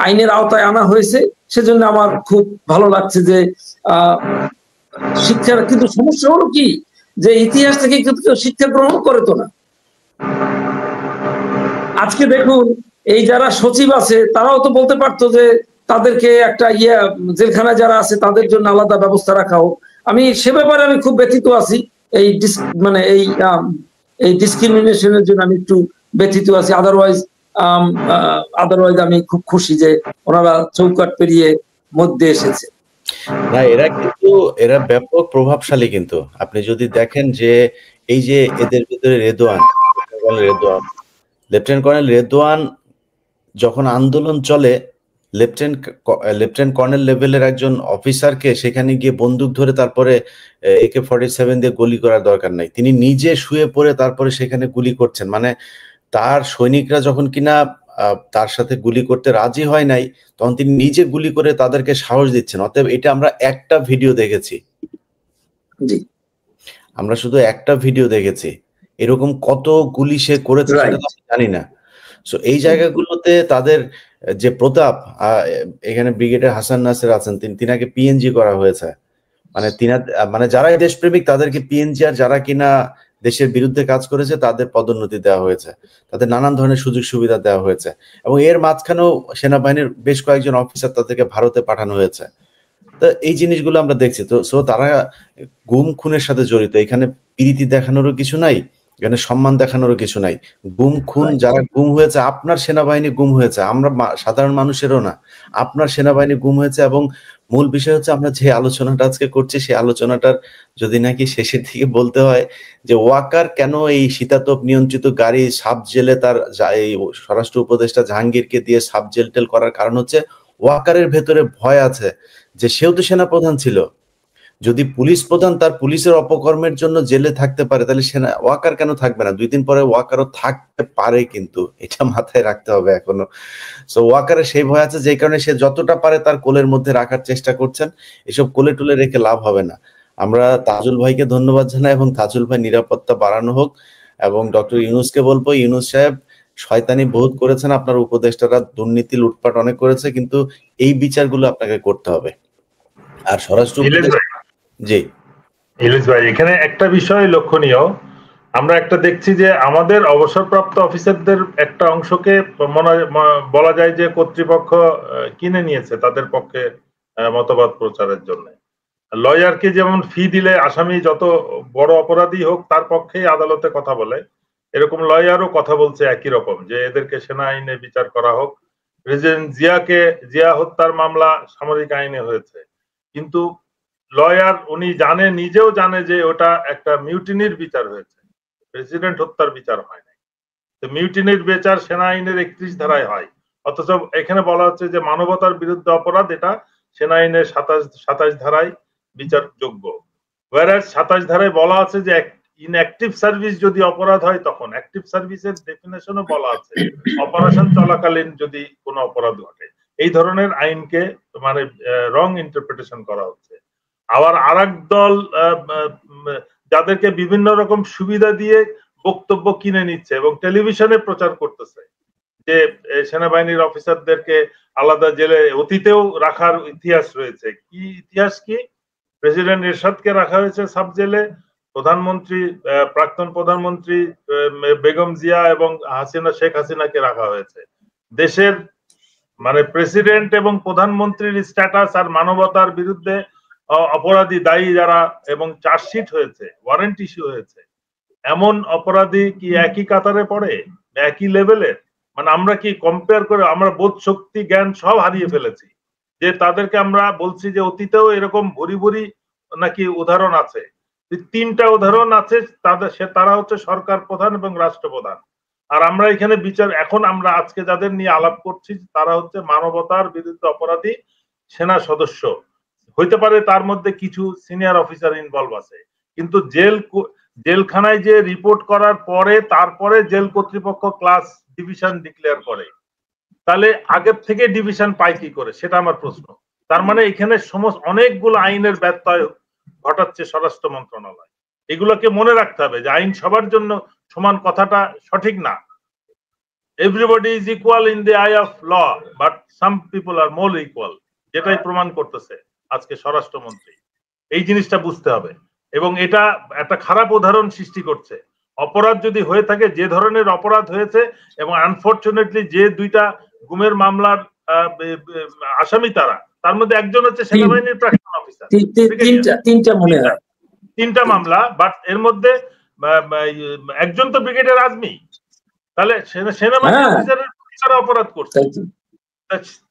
আইনের আওতায় আনা হয়েছে, সেজন্য আমার খুব ভালো লাগছে যে শিক্ষার, কিন্তু সমস্যা হলো কি যে ইতিহাস থেকে কিন্তু কেউ শিক্ষা গ্রহণ করে তো না। আজকে দেখুন এই যারা সচিব আছে তারাও তো বলতে পারতো যে তাদেরকে একটা জেলখানা যারা আছে তাদের জন্য আলাদা ব্যবস্থা রাখা হোক। আমি সে ব্যাপারে আমি খুব ব্যথিত আছি। এই মানে এই ডিসক্রিমিনেশনের জন্য আমি একটু ব্যথিত আছি। আদারওয়াইজ আমি খুব খুশি যে ওনারা চৌকাট পেরিয়ে মধ্যে এসেছে। না, এরা ব্যাপক প্রভাবশালী। কিন্তু আপনি যদি দেখেন যে এই যে এদের ভিতরে লেফটেন্যান্ট কর্নেল রেদওয়ান যখন আন্দোলন চলে, লেফটেন্যান্ট কর্নেল লেভেলের একজন অফিসারকে সেখানে গিয়ে বন্দুক ধরে তারপরে AK-47 দিয়ে গুলি করার দরকার নাই, তিনি নিজে শুয়ে পড়ে তারপরে সেখানে গুলি করছেন। মানে তার সৈনিকরা যখন কিনা তার সাথে গুলি করতে রাজি হয় নাই, তখন তিনি নিজে গুলি করে তাদেরকে সাহস দিচ্ছেন। অতএব এটা আমরা একটা ভিডিও দেখেছি, আমরা শুধু একটা ভিডিও দেখেছি, এরকম কত গুলি সে করেছে সেটা তো আমি জানি না। সো এই জায়গাগুলোতে তাদের যে প্রতাপ, এখানে ব্রিগেডিয়ার হাসান নাসির আছেন, তিনাকে PNG করা হয়েছে। মানে যারাই দেশপ্রেমিক তাদেরকে PNG, আর যারা কিনা দেশের বিরুদ্ধে কাজ করেছে তাদের পদোন্নতি দেওয়া হয়েছে, তাদের নানান ধরনের সুযোগ সুবিধা দেওয়া হয়েছে। এবং এর মাঝখানেও সেনাবাহিনীর বেশ কয়েকজন অফিসার তাদেরকে ভারতে পাঠানো হয়েছে। তো এই জিনিসগুলো আমরা দেখছি। তো তারা গুম খুনের সাথে জড়িত। এখানে প্রীতি দেখানোরও কিছু নাই, এখানে সম্মান দেখানোরও কিছু নাই। গুম খুন, যারা গুম হয়েছে, আপনার সেনাবাহিনী গুম হয়েছে, আমরা সাধারণ মানুষেরও না, আপনার সেনাবাহিনী গুম হয়েছে। এবং মূল বিষয় হচ্ছে আমরা যে আলোচনাটা আজকে করছি, সেই আলোচনাটার যদি নাকি শেষের দিকে বলতে হয় যে ওয়াকার কেন এই শীতাতপ নিয়ন্ত্রিত গাড়ি সাব জেলে তার এই স্বরাষ্ট্র উপদেষ্টা জাহাঙ্গীরকে দিয়ে সাব জেল টেল করার কারণ হচ্ছে ওয়াকারের ভেতরে ভয় আছে যে সেও তো সেনাপ্রধান ছিল। যদি পুলিশ প্রধান তার পুলিশের অপকর্মের জন্য জেলে থাকতে পারে, তাহলে ওয়াকার কেন থাকবে না? 2 দিন পরে ওয়াকারও থাকতে পারে, কিন্তু এটা মাথায় রাখতে হবে এখনো। সো ওয়াকারের সেই ভয় আছে, যে কারণে সে যতটা পারে তার কোলের মধ্যে রাখার চেষ্টা করছেন। এসব কোলে টুলে রেখে লাভ হবে না। আমরা তাজুল ভাইকে ধন্যবাদ জানাই এবং তাজুল ভাই নিরাপত্তা বাড়ানো হোক। এবং ডক্টর ইউনূসকে বলবো, ইউনূস সাহেব শয়তানি বহুত করেছেন, আপনার উপদেষ্টারা দুর্নীতি লুটপাট অনেক করেছে, কিন্তু এই বিচারগুলো আপনাকে করতে হবে। আর স্বরাষ্ট্র জি ইলিশ ভাই, এখানে একটা বিষয় লক্ষণীয়, আমরা একটা দেখছি যে আমাদের অবসরপ্রাপ্ত অফিসারদের একটা অংশকে বলা যায় যে কর্তৃপক্ষ কিনে নিয়েছে তাদের পক্ষে মতবাদ প্রচারের জন্য। লয়ারকে যেমন ফি দিলে আসামি যত বড় অপরাধী হোক তার পক্ষেই আদালতে কথা বলে, এরকম লয়ারও কথা বলছে একই রকম যে এদেরকে সেনা আইনে বিচার করা হোক। প্রেসিডেন্ট জিয়া হত্যার মামলা সামরিক আইনে হয়েছে, কিন্তু লয়ার উনি জানে, নিজেও জানে যে ওটা একটা মিউটিনির বিচার হয়েছে, প্রেসিডেন্ট হত্যার বিচার হয় নাই। তো মিউটিনির বিচার সেনা আইনের 31 ধারায় হয়, অথচ এখানে বলা হচ্ছে যে মানবতার বিরুদ্ধে অপরাধ, এটা সেনা আইনের 27 ধারায় বিচারযোগ্য। ওয়ারাস 27 ধারায় বলা আছে যে ইনঅ্যাক্টিভ সার্ভিস যদি অপরাধ হয়, তখন অ্যাক্টিভ সার্ভিসের ডেফিনেশনও বলা আছে, অপারেশন চলাকালীন যদি কোনো অপরাধ ঘটে। এই ধরনের আইনকে মানে রং ইন্টারপ্রিটেশন করা হচ্ছে। আবার আরেক দল যাদেরকে বিভিন্ন রকম সুবিধা দিয়ে বক্তব্য কিনে নিচ্ছে এবং টেলিভিশনে প্রচার করতেছে যে সেনাবাহিনীর অফিসারদেরকে আলাদা জেলে অতীতেও রাখার ইতিহাস রয়েছে। কি ইতিহাস? কি প্রেসিডেন্ট এরশাদকে রাখা হয়েছে সাব জেলে, প্রধানমন্ত্রী প্রাক্তন প্রধানমন্ত্রী বেগম জিয়া এবং শেখ হাসিনাকে রাখা হয়েছে। দেশের মানে প্রেসিডেন্ট এবং প্রধানমন্ত্রীর স্ট্যাটাস আর মানবতার বিরুদ্ধে অপরাধী দায়ী যারা এবং চার্জশিট হয়েছে, ওয়ারেন্ট ইস্যু হয়েছে, এমন অপরাধী কি একই কাতারে পড়ে, একই লেভেলের? মানে আমরা কি কম্পেয়ার করে আমরা বোধ শক্তি জ্ঞান সব হারিয়ে ফেলেছি যে তাদেরকে আমরা বলছি যে অতীতেও এরকম ভরি ভরি নাকি উদাহরণ আছে। 3টা উদাহরণ আছে, তারা হচ্ছে সরকার প্রধান এবং রাষ্ট্রপ্রধান। আর আমরা এখানে বিচার, এখন আমরা আজকে যাদের নিয়ে আলাপ করছি তারা হচ্ছে মানবতার বিরুদ্ধে অপরাধী সেনা সদস্য। হইতে পারে তার মধ্যে কিছু সিনিয়র অফিসার ইনভলভ আছে, কিন্তু জেলখানায় যে রিপোর্ট করার পরে তারপরে জেল কর্তৃপক্ষ ক্লাস ডিভিশন ডিক্লেয়ার করে, তাহলে আগের থেকে ডিভিশন পায় কি করে, সেটা আমার প্রশ্ন। তার মানে এখানে সমস্ত অনেকগুলো আইনের ব্যত্যয় ঘটাচ্ছে স্বরাষ্ট্র মন্ত্রণালয়। এগুলোকে মনে রাখতে হবে যে আইন সবার জন্য সমান কথাটা সঠিক না। Everybody is equal in the eye of law, but some people are more equal, যেটাই প্রমাণ করতেছে আজকে স্বরাষ্ট্রমন্ত্রী। এই জিনিসটা বুঝতে হবে, এবং এটা একটা খারাপ উদাহরণ সৃষ্টি করছে। অপরাধ যদি হয়ে থাকে, যে ধরনের অপরাধ হয়েছে, এবং আনফরচুনেটলি যে 2টা গুমের মামলার আসামি তার মধ্যে একজন হচ্ছে সেনাবাহিনীর প্রাক্তন অফিসার। 3টা মামলা, বাট এর মধ্যে একজন তো ব্রিগেডিয়ার আজমি, তাহলে সেনাবাহিনী অফিসারের অপরাধ করছে,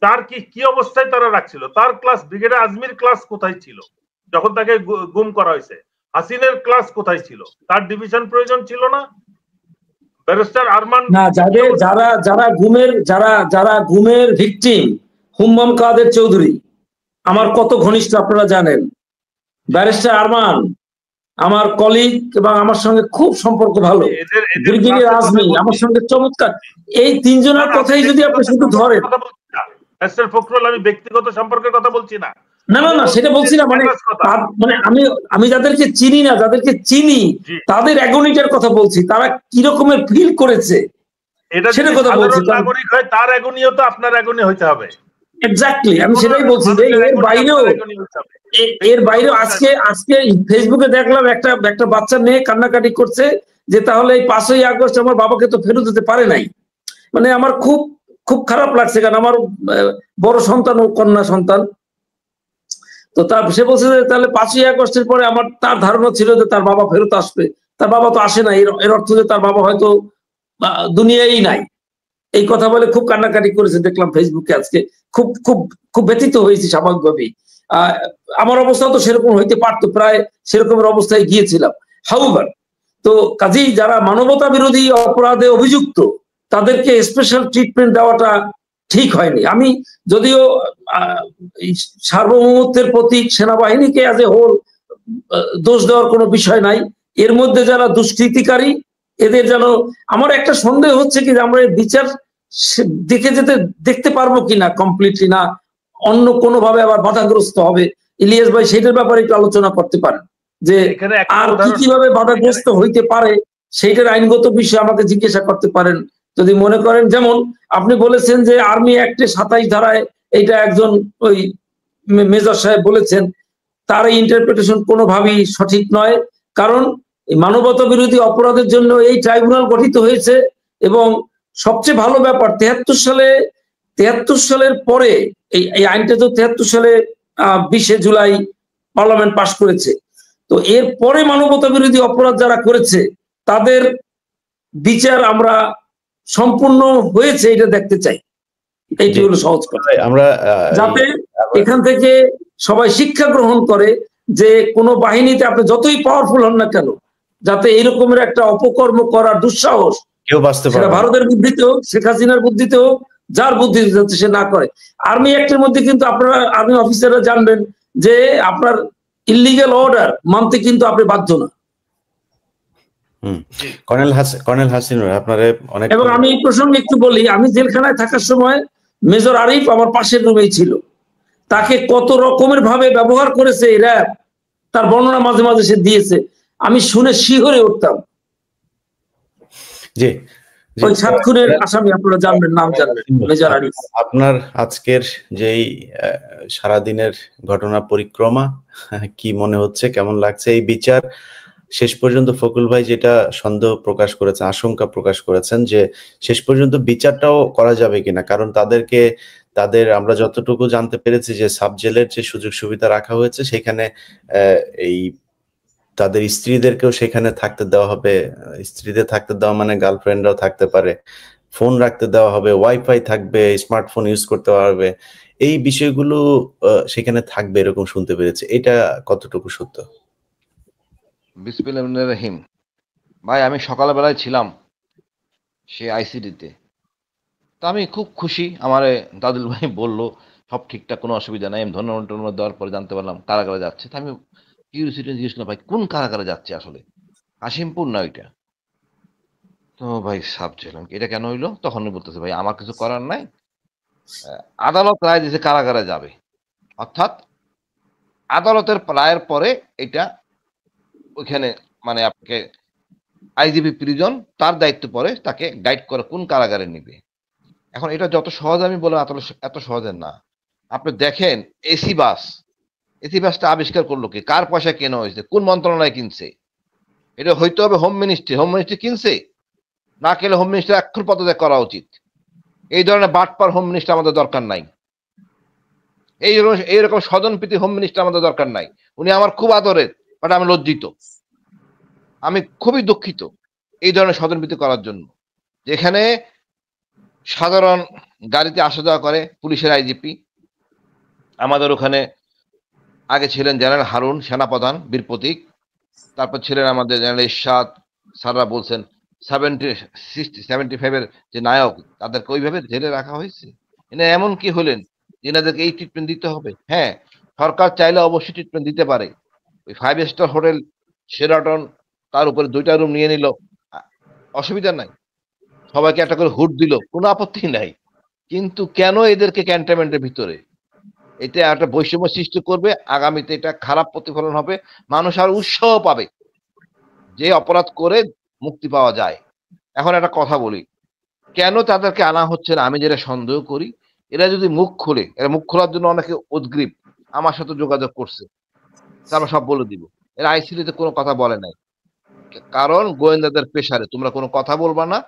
তার কি অবস্থায় তারা রাখছিল? তার ক্লাস, ব্রিগেডিয়ার আজমির ক্লাস কোথায় ছিল যখন তাকে গুম করা হয়েছে? হাসিনের ক্লাস কোথায় ছিল? তার ডিভিশন প্রয়োজন ছিল না? ব্যারিস্টার আরমান না, যারা গুমের ভিকটিম, হুম্মাম কাদের চৌধুরী আমার কত ঘনিষ্ঠ আপনারা জানেন। ব্যারিস্টার আরমান আমার কলিগ এবং আমার সঙ্গে খুব সম্পর্ক ভালো। ব্রিগেডিয়ার আজমি আমার সঙ্গে চমৎকার। এই 3 জনের কথাই যদি আপনি শুধু ধরেন, ফখরুল, আমি ব্যক্তিগত সম্পর্কের কথা বলছি না। না, সেটা বলছি না। মানে আমি যাদেরকে চিনি না, যাদেরকে চিনি তাদের অ্যাগনিটার কথা বলছি, তারা কি রকমের ফিল করেছে সেটা কথা বলছি। নাগরিক হয়, তার অ্যাগনিও তো আপনার অ্যাগনি হইতে হবে। এক্স্যাক্টলি, আমি সেটাই বলছি যে এর বাইরেও আজকে ফেসবুকে দেখলাম একটা বাচ্চা মেয়ে কান্নাকাটি করছে যে তাহলে এই 5ই আগস্ট আমার বাবাকে তো ফেরত দিতে পারে নাই। মানে আমার খুব খুব খারাপ লাগছে, কারণ আমার বড় সন্তান ও কন্যা সন্তান। তো সে বলছে যে তাহলে 5ই আগস্টের পরে তার ধারণা ছিল যে তার বাবা ফেরত আসবে, তার বাবা তো আসে না, এর অর্থ যে তার বাবা হয়তো দুনিয়ায় নাই। এই কথা বলে খুব কান্নাকাটি করেছে দেখলাম ফেসবুকে আজকে। খুব খুব খুব ব্যথিত হয়েছি স্বাভাবিকভাবেই। আমার অবস্থা তো সেরকম হইতে পারতো, প্রায় সেরকমের অবস্থায় গিয়েছিলাম। হাউভার, তো কাজেই যারা মানবতা বিরোধী অপরাধে অভিযুক্ত তাদেরকে স্পেশাল ট্রিটমেন্ট দেওয়াটা ঠিক হয়নি। আমি যদিও সার্বভৌমত্বের প্রতীক সেনাবাহিনীকে অ্যাজ এ হোল দোষ দেওয়ার কোনো বিষয় নাই, এর মধ্যে যারা দুষ্কৃতিকারী এদের যেন, আমার একটা সন্দেহ হচ্ছে কি যে আমরা এই বিচার দেখতে পারবো কিনা কমপ্লিটলি, না অন্য কোনো ভাবে আবার বাধাগ্রস্ত হবে। ইলিয়াস ভাই সেটার ব্যাপারে একটু আলোচনা করতে পারেন যে আর কিভাবে বাধাগ্রস্ত হইতে পারে, সেইটার আইনগত বিষয়ে আমাকে জিজ্ঞাসা করতে পারেন যদি মনে করেন, যেমন আপনি বলেছেন যে আর্মি অ্যাক্টে 27 ধারায়, এইটা একজন ওই মেজর সাহেব বলেছেন, তার এই ইন্টারপ্রিটেশন কোনোভাবেই সঠিক নয়। কারণ মানবতা বিরোধী অপরাধের জন্য এই ট্রাইব্যুনাল গঠিত হয়েছে, এবং সবচেয়ে ভালো ব্যাপার 73 সালের পরে এই আইনটা তো 73 সালে 20 জুলাই পার্লামেন্ট পাশ করেছে। তো এর পরে মানবতা বিরোধী অপরাধ যারা করেছে তাদের বিচার আমরা সম্পূর্ণ হয়েছে এটা দেখতে চাই। এইটি হলো সহজ কথা, আমরা যাতে এখান থেকে সবাই শিক্ষা গ্রহণ করে যে কোনো বাহিনীতে আপনি যতই পাওয়ারফুল হন না কেন, যাতে এরকমের একটা অপকর্ম করার দুঃসাহস কেউ বাঁচতে পারে সেটা ভারতের বুদ্ধিতে হোক, শেখ হাসিনার বুদ্ধিতে হোক, যার বুদ্ধিতে যাতে সে না করে। আর্মি অ্যাক্টের মধ্যে কিন্তু আপনারা আর্মি অফিসাররা জানবেন যে আপনার ইলিগাল অর্ডার মানতে কিন্তু আপনি বাধ্য না। কর্নেল হাসিনুর আপনারে অনেক। এবং আমি এই প্রসঙ্গে একটু বলি, আমি জেলখানায় থাকার সময় মেজর আরিফ আমার পাশের রুমেই ছিল। তাকে কত রকমের ভাবে ব্যবহার করেছে র্যাব, তার বর্ণনা মাঝে মাঝে সে দিয়েছে, আমি শুনে শিহরে উঠতাম। জি, ওই 7 খুনের আসামি, আপনারা জানবেন, নাম জানবেন, মেজর আরিফ। আপনার আজকের যেই সারাদিনের ঘটনা পরিক্রমা কি মনে হচ্ছে, কেমন লাগছে এই বিচার? শেষ পর্যন্ত ফকুল ভাই যেটা সন্দেহ প্রকাশ করেছেন, আশঙ্কা প্রকাশ করেছেন যে শেষ পর্যন্ত বিচারটাও করা যাবে কিনা, কারণ তাদের আমরা যতটুকু জানতে পেরেছি যে সাব জেলের যে সুযোগ সুবিধা রাখা হয়েছে সেখানে এই তাদের স্ত্রীদেরকেও সেখানে থাকতে দেওয়া হবে। স্ত্রীদের থাকতে দেওয়া মানে গার্লফ্রেন্ডরাও থাকতে পারে, ফোন রাখতে দেওয়া হবে, ওয়াইফাই থাকবে, স্মার্টফোন ইউজ করতে পারবে, এই বিষয়গুলো সেখানে থাকবে এরকম শুনতে পেরেছি। এটা কতটুকু সত্য? বিসমিল্লাহির রহিম। ভাই আমি সকালবেলায় ছিলাম সে আইসিডিতে, তো আমি খুব খুশি। আমার দাদুল ভাই বলল সব ঠিকঠাক, কোনো অসুবিধা নাই। আমি ধন্যবাদ দেওয়ার পরে জানতে পারলাম কারাগারে যাচ্ছে। তো আমি কিউরিওসিটি জিজ্ঞেস করলাম, ভাই কোন কারাগারে যাচ্ছে আসলে? কাশিমপুর না ওইটা? তো ভাই সাব ছিলাম, এটা কেন হইলো? তখন বলতেছে, ভাই আমার কিছু করার নাই, আদালত রায় দিয়েছে কারাগারে যাবে। অর্থাৎ আদালতের রায়ের পরে এটা ওইখানে মানে আপনাকে আইজিপি প্রিজন তার দায়িত্ব পরে তাকে গাইড করে কোন কারাগারে নিবে। এখন এটা যত সহজ আমি বললাম এত সহজের না। আপনি দেখেন এসি বাসটা আবিষ্কার করলো কি, কার পয়সা কেনা হয়েছে, কোন মন্ত্রণালয় কিনছে? এটা হইতে হবে হোম মিনিস্ট্রি কিনছে, না কেলে হোম মিনিস্টার এক্ষুন পদত্যাগ করা উচিত। এই ধরনের বাটপার হোম মিনিস্টার আমাদের দরকার নাই। এইরকম স্বজনপ্রীতি হোম মিনিস্টার আমাদের দরকার নাই। উনি আমার খুব আদরের, বাট আমি লজ্জিত, আমি খুবই দুঃখিত এই ধরনের স্বজনপ্রীতি করার জন্য। যেখানে সাধারণ গাড়িতে আসা যাওয়া করে পুলিশের আইজিপি, আমাদের ওখানে আগে ছিলেন জেনারেল হারুন সেনাপ্রধান বীর প্রতীক, তারপর ছিলেন আমাদের জেনারেল ইরশাদ, স্যাররা বলছেন 75-এর যে নায়ক, তাদেরকে ওইভাবে জেলে রাখা হয়েছে। এমন কি হলেন যেনাদেরকে এই ট্রিটমেন্ট দিতে হবে? হ্যাঁ, সরকার চাইলে অবশ্যই ট্রিটমেন্ট দিতে পারে। ওই 5 স্টার হোটেল শেরাটন, তার উপরে 2টা রুম নিয়ে নিল, অসুবিধা নাই। সবাইকে একটা করে হুড দিল, কোনো আপত্তি নাই। কিন্তু কেন এদেরকে ক্যান্টনমেন্টের ভিতরে? এটা একটা বৈষম্য সৃষ্টি করবে, আগামীতে এটা খারাপ প্রতিফলন হবে, মানুষ আর উৎসাহ পাবে যে অপরাধ করে মুক্তি পাওয়া যায়। এখন একটা কথা বলি, কেন তাদেরকে আনা হচ্ছে না? আমি যেটা সন্দেহ করি, এরা যদি মুখ খোলে, এরা মুখ খোলার জন্য অনেকে উদ্গ্রীব, আমার সাথে যোগাযোগ করছে, আমরা সব বলে দিব। এরা আইসিডিতে কোনো কথা বলে নাই, কারণ গোয়েন্দাদের প্রেসারে তোমরা কোনো কথা বলবা না।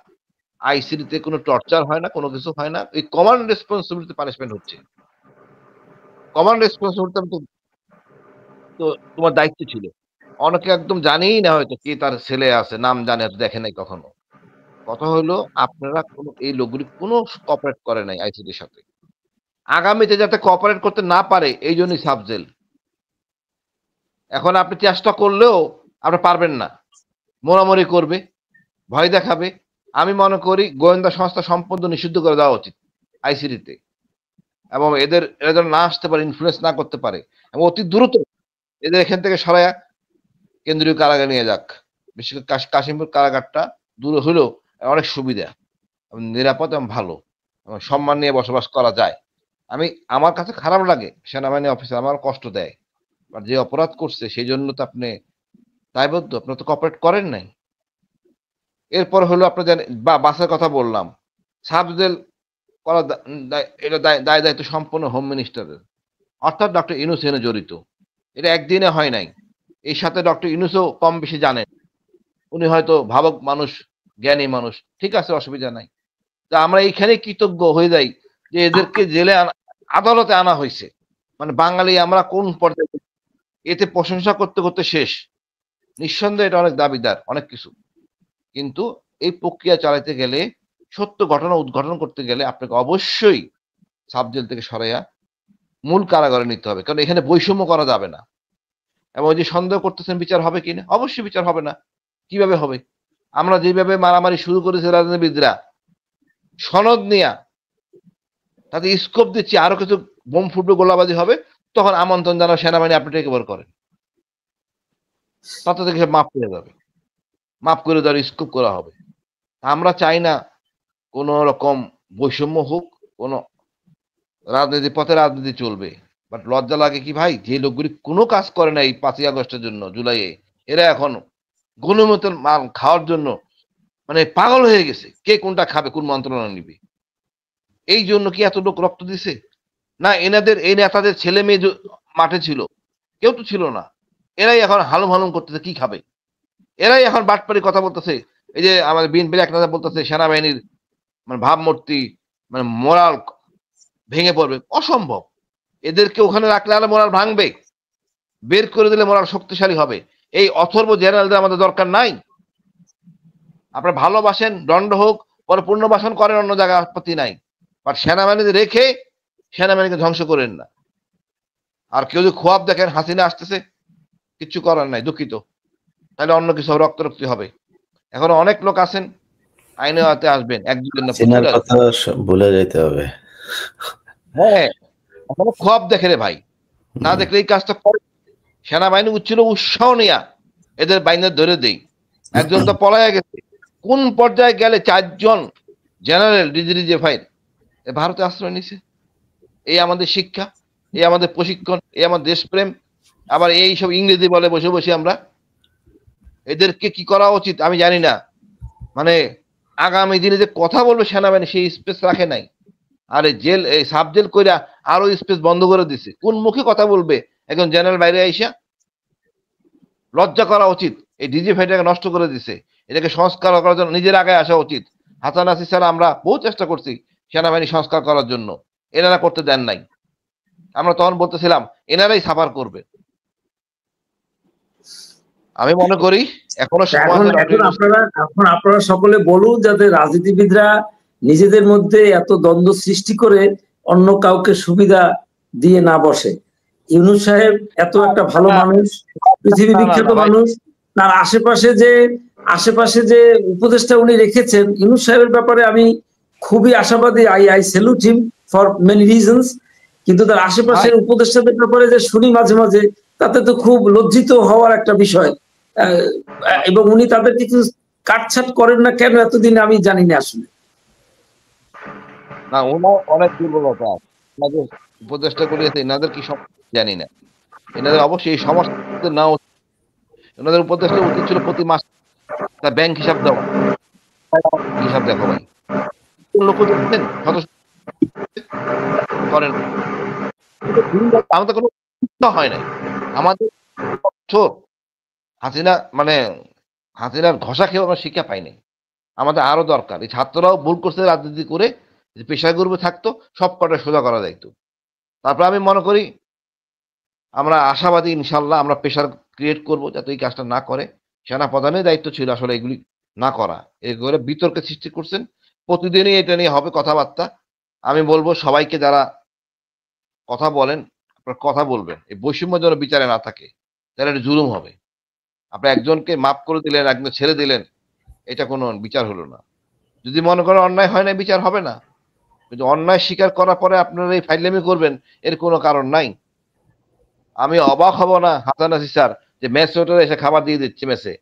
আইসিডিতে কোনো টর্চার হয় না, কোনো কিছু হয় না। এই কমান্ড রেসপন্সিবিলিটি পানিশমেন্ট হচ্ছে, কমান্ড রেসপন্সিবিলিটি তো তোমার দায়িত্ব ছিল। অনেকে একদম জানেই না হয়তো কে তার ছেলে আছে, নাম জানে, দেখে নাই কখনো। কথা হলো আপনারা কোনো এই লোকগুলি কোনো কোঅপারেট করে নাই আইসিডির সাথে। আগামীতে যাতে কোঅপারেট করতে না পারে এই জন্যই সাবজেল। এখন আপনি চেষ্টা করলেও আপনি পারবেন না, মোড়ামুড়ি করবে, ভয় দেখাবে। আমি মনে করি গোয়েন্দা সংস্থা সম্পূর্ণ নিষিদ্ধ করে দেওয়া উচিত আইসিডিতে, এবং এরা যেন না আসতে পারে, ইনফ্লুয়েন্স না করতে পারে, এবং অতি দ্রুত এদের এখান থেকে সরাইয়া কেন্দ্রীয় কারাগারে নিয়ে যাক। বিশেষ করে কাশিমপুর কারাগারটা দূরে হলেও অনেক সুবিধা, নিরাপদ এবং ভালো, এবং সম্মান নিয়ে বসবাস করা যায়। আমার কাছে খারাপ লাগে সেনাবাহিনী অফিসার আমার কষ্ট দেয়, আর যে অপরাধ করছে সেই জন্য তো আপনি দায়বদ্ধ, আপনি তো কোঅপারেট করেন নাই। এরপর হলো আপনার জানেন বাসের কথা বললাম, সাবজেল করা এটা দায় দায়িত্ব সম্পূর্ণ হোম মিনিস্টারের, অর্থাৎ ডক্টর ইউনূস এখানে জড়িত। এটা একদিনে হয় নাই, এর সাথে ডক্টর ইউনূসও কম বেশি জানেন, উনি হয়তো ভাবক মানুষ, জ্ঞানী মানুষ, ঠিক আছে, অসুবিধা নাই। তা আমরা এইখানে কৃতজ্ঞ হয়ে যাই যে এদেরকে জেলে আদালতে আনা হয়েছে, মানে বাঙালি আমরা কোন পর্যায়ে, এতে প্রশংসা করতে করতে শেষ। নিঃসন্দেহে এটা অনেক দাবিদার, অনেক কিছু, কিন্তু এই প্রক্রিয়া চালাতে গেলে, সত্য ঘটনা উদ্ঘাটন করতে গেলে আপনাকে অবশ্যই সাবজেল থেকে সরাইয়া মূল কারাগারে নিতে হবে, কারণ এখানে বৈষম্য করা যাবে না। এবং যে সন্দেহ করতেছেন বিচার হবে কিনা, অবশ্যই বিচার হবে না। কিভাবে হবে? আমরা যেভাবে মারামারি শুরু করেছি রাজনীতিবিদরা সনদ নিয়া, তাতে স্কোপ দিচ্ছি আরো কিছু বোম ফুটবে, গোলাবাজি হবে, তখন আমন্ত্রণ জানা সেনাবাহিনী আপনি টেক ওভার করেন, তাতে থেকে মাফ করে যাবে, মাফ করে দেওয়ার স্কোপ করা হবে। আমরা চাই না কোন রকম বৈষম্য হোক, কোন রাজনীতি পথে রাজনীতি চলবে। বাট লজ্জা লাগে কি ভাই, যে লোকগুলি কোনো কাজ করে না এই 5ই আগস্টের জন্য, জুলাইয়ে, এরা এখন গণমতের মাল খাওয়ার জন্য মানে পাগল হয়ে গেছে, কে কোনটা খাবে, কোন মন্ত্রণালয় নিবে। এই জন্য কি এত লোক রক্ত দিছে? না এনাদের এই নেতাদের ছেলে মেয়ে মাঠে ছিল? কেউ তো ছিল না। এরাই এখন হালুম হালুম করতেছে, কি খাবে? এরাই এখন বাটপারি কথা বলতেছে। এই যে আমাদের বিএনপির এক নেতা বলতেছে সেনাবাহিনীর মানে ভাবমূর্তি, মানে মোরাল ভেঙে পড়বে, অসম্ভব। এদেরকে ওখানে রাখলে আরো মোরাল ভাঙবে, বের করে দিলে মোরাল শক্তিশালী হবে। এই অথর্ব জেনারেলদের আমাদের দরকার নাই। আপনারা ভালোবাসেন, দণ্ড হোক, পরে পুনর্বাসন করেন, অন্য জায়গায় আপত্তি নাই, বাট সেনাবাহিনীতে রেখে সেনাবাহিনীকে ধ্বংস করেন না। আর কেউ যদি খোয়াব দেখেন হাসিনা আসতেছে, কিচ্ছু করার নাই, দুঃখিত, তাহলে অন্য কিছু রক্তারক্তি হবে। এখন অনেক লোক আছেন আইনে হাতে আসবেন, একজন চেনার কথা ভুলে যেতে হবে। হ্যাঁ, খোয়াব দেখে রে ভাই, না দেখলে এই কাজটা করে। সেনাবাহিনী উচ্ছিল উৎসাহ নিয়া এদের বাইনে ধরে দেই। একজন তো পলাইয়া গেছে, কোন পর্যায়ে গেলে 4 জন জেনারেল ডিজিডিজিএফআই ভারতে আশ্রয় নিছে। এই আমাদের শিক্ষা, এই আমাদের প্রশিক্ষণ, এই আমাদের দেশপ্রেম। আবার এই সব ইংরেজি বলে বসে বসে আমরা। এদেরকে কি করা উচিত আমি জানি না, মানে আগামী দিনে যে কথা বলবে সেনাবাহিনী সেই স্পেস রাখে নাই। আর জেল, এই সাব জেল কইরা আরো স্পেস বন্ধ করে দিছে। কোন মুখে কথা বলবে একজন জেনারেল বাইরে আইসা? লজ্জা করা উচিত। এই ডিজিএফআইটাকে নষ্ট করে দিছে, এটাকে সংস্কার করার জন্য নিজের আগে আসা উচিত। হাসান নাসির স্যার আমরা বহু চেষ্টা করছি সেনাবাহিনী সংস্কার করার জন্য, এনারা করতে দেন নাই। আমরা তখন বলতেছিলাম এনারাই সাফার করবে। আমি মনে করি এখনো এখন আপনারা সকলে বলুন, যাতে রাজনীতিবিদরা নিজেদের মধ্যে এত দ্বন্দ্ব সৃষ্টি করে অন্য কাউকে সুবিধা দিয়ে না বসে। ইউনূস সাহেব এত একটা ভালো মানুষ, পৃথিবী বিখ্যাত মানুষ, তার আশেপাশে যে উপদেষ্টা উনি রেখেছেন, ইউনূস সাহেবের ব্যাপারে আমি খুবই আশাবাদী। I salute him for many reasons. কিন্তু তার আশেপাশের উপদেষ্টাদের ব্যাপারে যে শুনি মাঝে মাঝে, তাতে তো খুব লজ্জিত হওয়ার একটা বিষয়। এবং উনি তাদের কিছু কাটছাট করেন না কেন এতদিন আমি জানি না আসলে। না, ওনার অনেক দুর্বলতা আছে, ওনাদের উপদেষ্টা করিয়েছে, এনাদের কি জানি না। এনাদের অবশ্যই এই সমস্যা না, ওনাদের উপদেষ্টা উচিত ছিল প্রতি মাস তার ব্যাংক হিসাব দেওয়া। হিসাব দেখো ভাই, লোক দেখছেন করেন, আমাদের কোনো হয় নাই। আমাদের হাসিনা মানে হাসিনার ঘষা খেয়ে আমরা শিক্ষা পাইনি। আমাদের আরো দরকার, এই ছাত্ররাও ভুল করছে রাজনীতি করে, যে পেশায় গর্বে থাকতো সব কটা সোজা করা যাইতো। তারপর আমি মনে করি আমরা আশাবাদী, ইনশাল্লাহ আমরা প্রেশার ক্রিয়েট করব যাতে এই কাজটা না করে। সেনা প্রধানের দায়িত্ব ছিল আসলে এগুলি না করা। এগুলো বিতর্কের সৃষ্টি করছেন, প্রতিদিনই এটা নিয়ে হবে কথাবার্তা। আমি বলবো সবাইকে যারা কথা বলেন, আপনার কথা বলবেন, এই বৈষম্য যেন বিচারে না থাকে, তাহলে এটা জুলুম হবে। আপনি একজনকে মাফ করে দিলেন, একজন ছেড়ে দিলেন, এটা কোনো বিচার হলো না। যদি মনে করেন অন্যায় হয় না, বিচার হবে না। কিন্তু অন্যায় স্বীকার করার পরে আপনারা এই ফাইজলামি করবেন, এর কোনো কারণ নাই। আমি অবাক হব না হাসান নাসির স্যার যে মেস ওয়েটার এসে খাবার দিয়ে দিচ্ছে মেসে।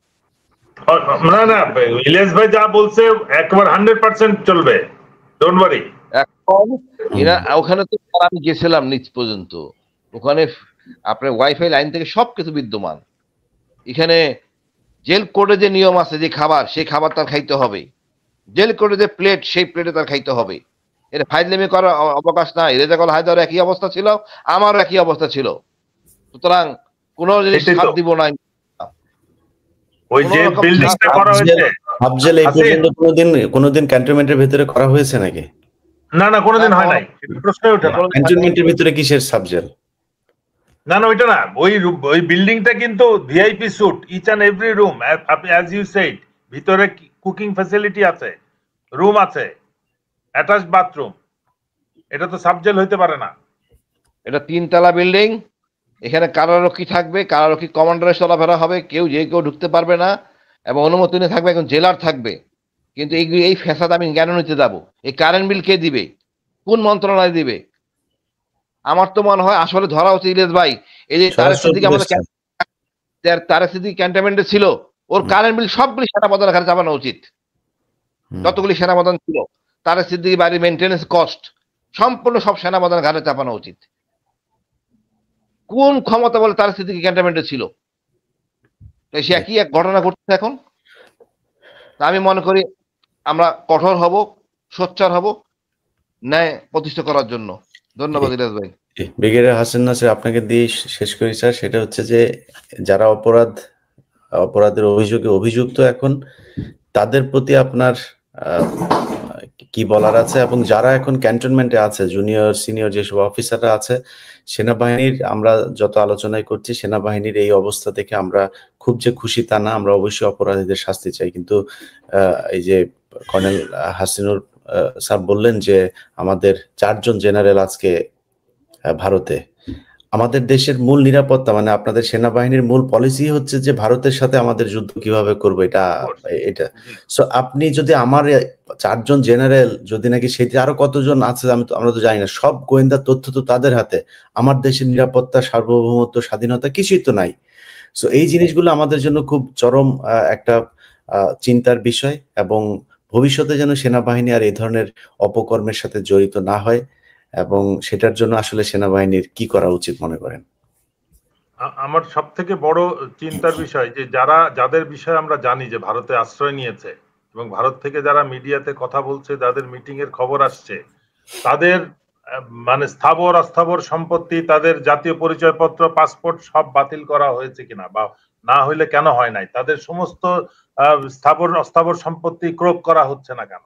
না না, ইলিয়াস ভাই যা বলছে একবার 100% চলবে, ডোন্ট ওয়ারি। এখন ওখানে তো আমি গেছিলাম নিচ পর্যন্ত, ওখানে আপনার ওয়াইফাই লাইন থেকে সবকিছু বিদ্যমান। এখানে জেল কোডে যে নিয়ম আছে, যে খাবার, সেই খাবার তার খাইতে হবে। জেল কোডে যে প্লেট, সেই প্লেটে তার খাইতে হবে। এটা ফাইজলামি করার অবকাশ নাই। রেজাকুল হায়দার একই অবস্থা ছিল, আমারও একই অবস্থা ছিল। সুতরাং কোন জিনিস এটাই তো। ছাড় দিব না। ওই যে বিল্ডিংটা করা হয়েছে, সাবজেল এই পর্যন্ত কোনোদিন ক্যান্টনমেন্টের ভিতরে করা হয়েছে নাকি? না না কোনোদিন হয় নাই, প্রশ্নই ওঠে না। ক্যান্টনমেন্টের ভিতরে কিসের সাবজেল? না না ওইটা না, ওই বিল্ডিংটা কিন্তু VIP suite, each and every room, as you said, ভিতরে কুকিং ফ্যাসিলিটি আছে, রুম আছে, অ্যাটাচড বাথরুম। এটা তো সাবজেল হইতে পারে না। এটা 3 তলা বিল্ডিং, এখানে কারারক্ষী থাকবে, কারারক্ষী কমান্ডারের চলাফেরা হবে, কেউ ঢুকতে পারবে না, এবং অনুমতি নিয়ে থাকবে, একজন জেলার থাকবে। কিন্তু এই ফ্যাসাদ আমি কেন নিতে যাবো? এই কারেন্ট বিল কে দিবে? কোন মন্ত্রণালয় দিবে? আমার তো মনে হয় আসলে ধরা উচিত ইলিয়াস ভাই, এই যে তারেক সিদ্দিকী ক্যান্টনমেন্টে ছিল, ওর কারেন্ট বিল সবগুলি সেনাপ্রধানের ঘাড়ে চাপানো উচিত। যতগুলি সেনাপ্রধান ছিল, তারেক সিদ্দিকী বাড়ির মেইনটেনেন্স কস্ট সম্পূর্ণ সব সেনাপ্রধানের ঘাড়ে চাপানো উচিত। কোন ক্ষমতা বলে তারেক সিদ্দিকী ক্যান্টনমেন্টে ছিল? সে একই এক ঘটনা ঘটছে এখন। আমি মনে করি আমরা কঠোর হব, সোচ্চার হব ন্যায় প্রতিষ্ঠা করার জন্য। ধন্যবাদ ইলিয়াস ভাই। ব্রিগেডিয়ার হাসান নাসির, আপনাকে দিয়ে শেষ করি স্যার। সেটা হচ্ছে যে যারা অপরাধের অভিযোগে অভিযুক্ত এখন, তাদের প্রতি আপনার কি বলার আছে? এবং যারা এখন ক্যান্টনমেন্টে আছে, জুনিয়র সিনিয়র যেসব অফিসাররা আছে, সেনাবাহিনীর আমরা যত আলোচনায় করছি, সেনাবাহিনীর এই অবস্থা থেকে আমরা খুব যে খুশি তা না, আমরা অবশ্যই অপরাধীদের শাস্তি চাই। কিন্তু এই যে কর্নেল হাসিনুর স্যার বললেন যে আমাদের 4 জন জেনারেল আজকে ভারতে, আমাদের দেশের মূল নিরাপত্তা মানে আপনাদের সেনাবাহিনীর মূল পলিসি হচ্ছে যে ভারতের সাথে আমাদের যুদ্ধ কিভাবে করবো, এটা। সো আপনি যদি আমার 4 জন জেনারেল যদি নাকি সেটি আরো কতজন আছে আমরা তো জানি না, সব গোয়েন্দা তথ্য তো তাদের হাতে, আমার দেশের নিরাপত্তা, সার্বভৌমত্ব, স্বাধীনতা কিছুই তো নাই। সো এই জিনিসগুলো আমাদের জন্য খুব চরম একটা চিন্তার বিষয়, এবং ভবিষ্যতে যেন সেনাবাহিনী আর এই ধরনের অপকর্মের সাথে জড়িত না হয়, এবং সেটার জন্য আসলে সেনাবাহিনীর কি করা উচিত মনে করেন? আমার সব থেকে বড় চিন্তার বিষয় যে যাদের বিষয়ে আমরা জানি যে ভারতে আশ্রয় নিয়েছে, এবং ভারত থেকে যারা মিডিয়াতে কথা বলছে, যাদের মিটিং এর খবর আসছে, তাদের মানে স্থাবর অস্থাবর সম্পত্তি, তাদের জাতীয় পরিচয়পত্র, পাসপোর্ট সব বাতিল করা হয়েছে কিনা, বা না হইলে কেন হয় নাই, তাদের সমস্ত স্থাবর অস্থাবর সম্পত্তি ক্রোক করা হচ্ছে না কেন,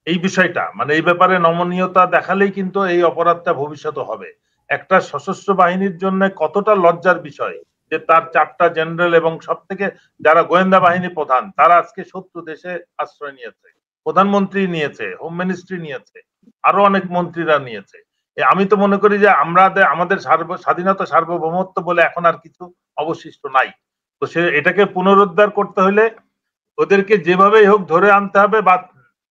এই বিষয়টা মানে এই ব্যাপারে নমনীয়তা দেখালেই কিন্তু এই অপরাধটা ভবিষ্যতে হবে। একটা সশস্ত্র বাহিনীর জন্য কতটা লজ্জার বিষয় যে তার 4টা জেনারেল এবং সব থেকে যারা গোয়েন্দা বাহিনী প্রধান, তারা আজকে শত্রু দেশে আশ্রয় নিয়েছে, প্রধানমন্ত্রী নিয়েছে, হোম মিনিস্ট্রি নিয়েছে, আরো অনেক মন্ত্রীরা নিয়েছে। আমি তো মনে করি যে আমাদের স্বাধীনতা, সার্বভৌমত্ব বলে এখন আর কিছু অবশিষ্ট নাই। তো এটাকে পুনরুদ্ধার করতে হলে ওদেরকে যেভাবেই হোক ধরে আনতে হবে, বা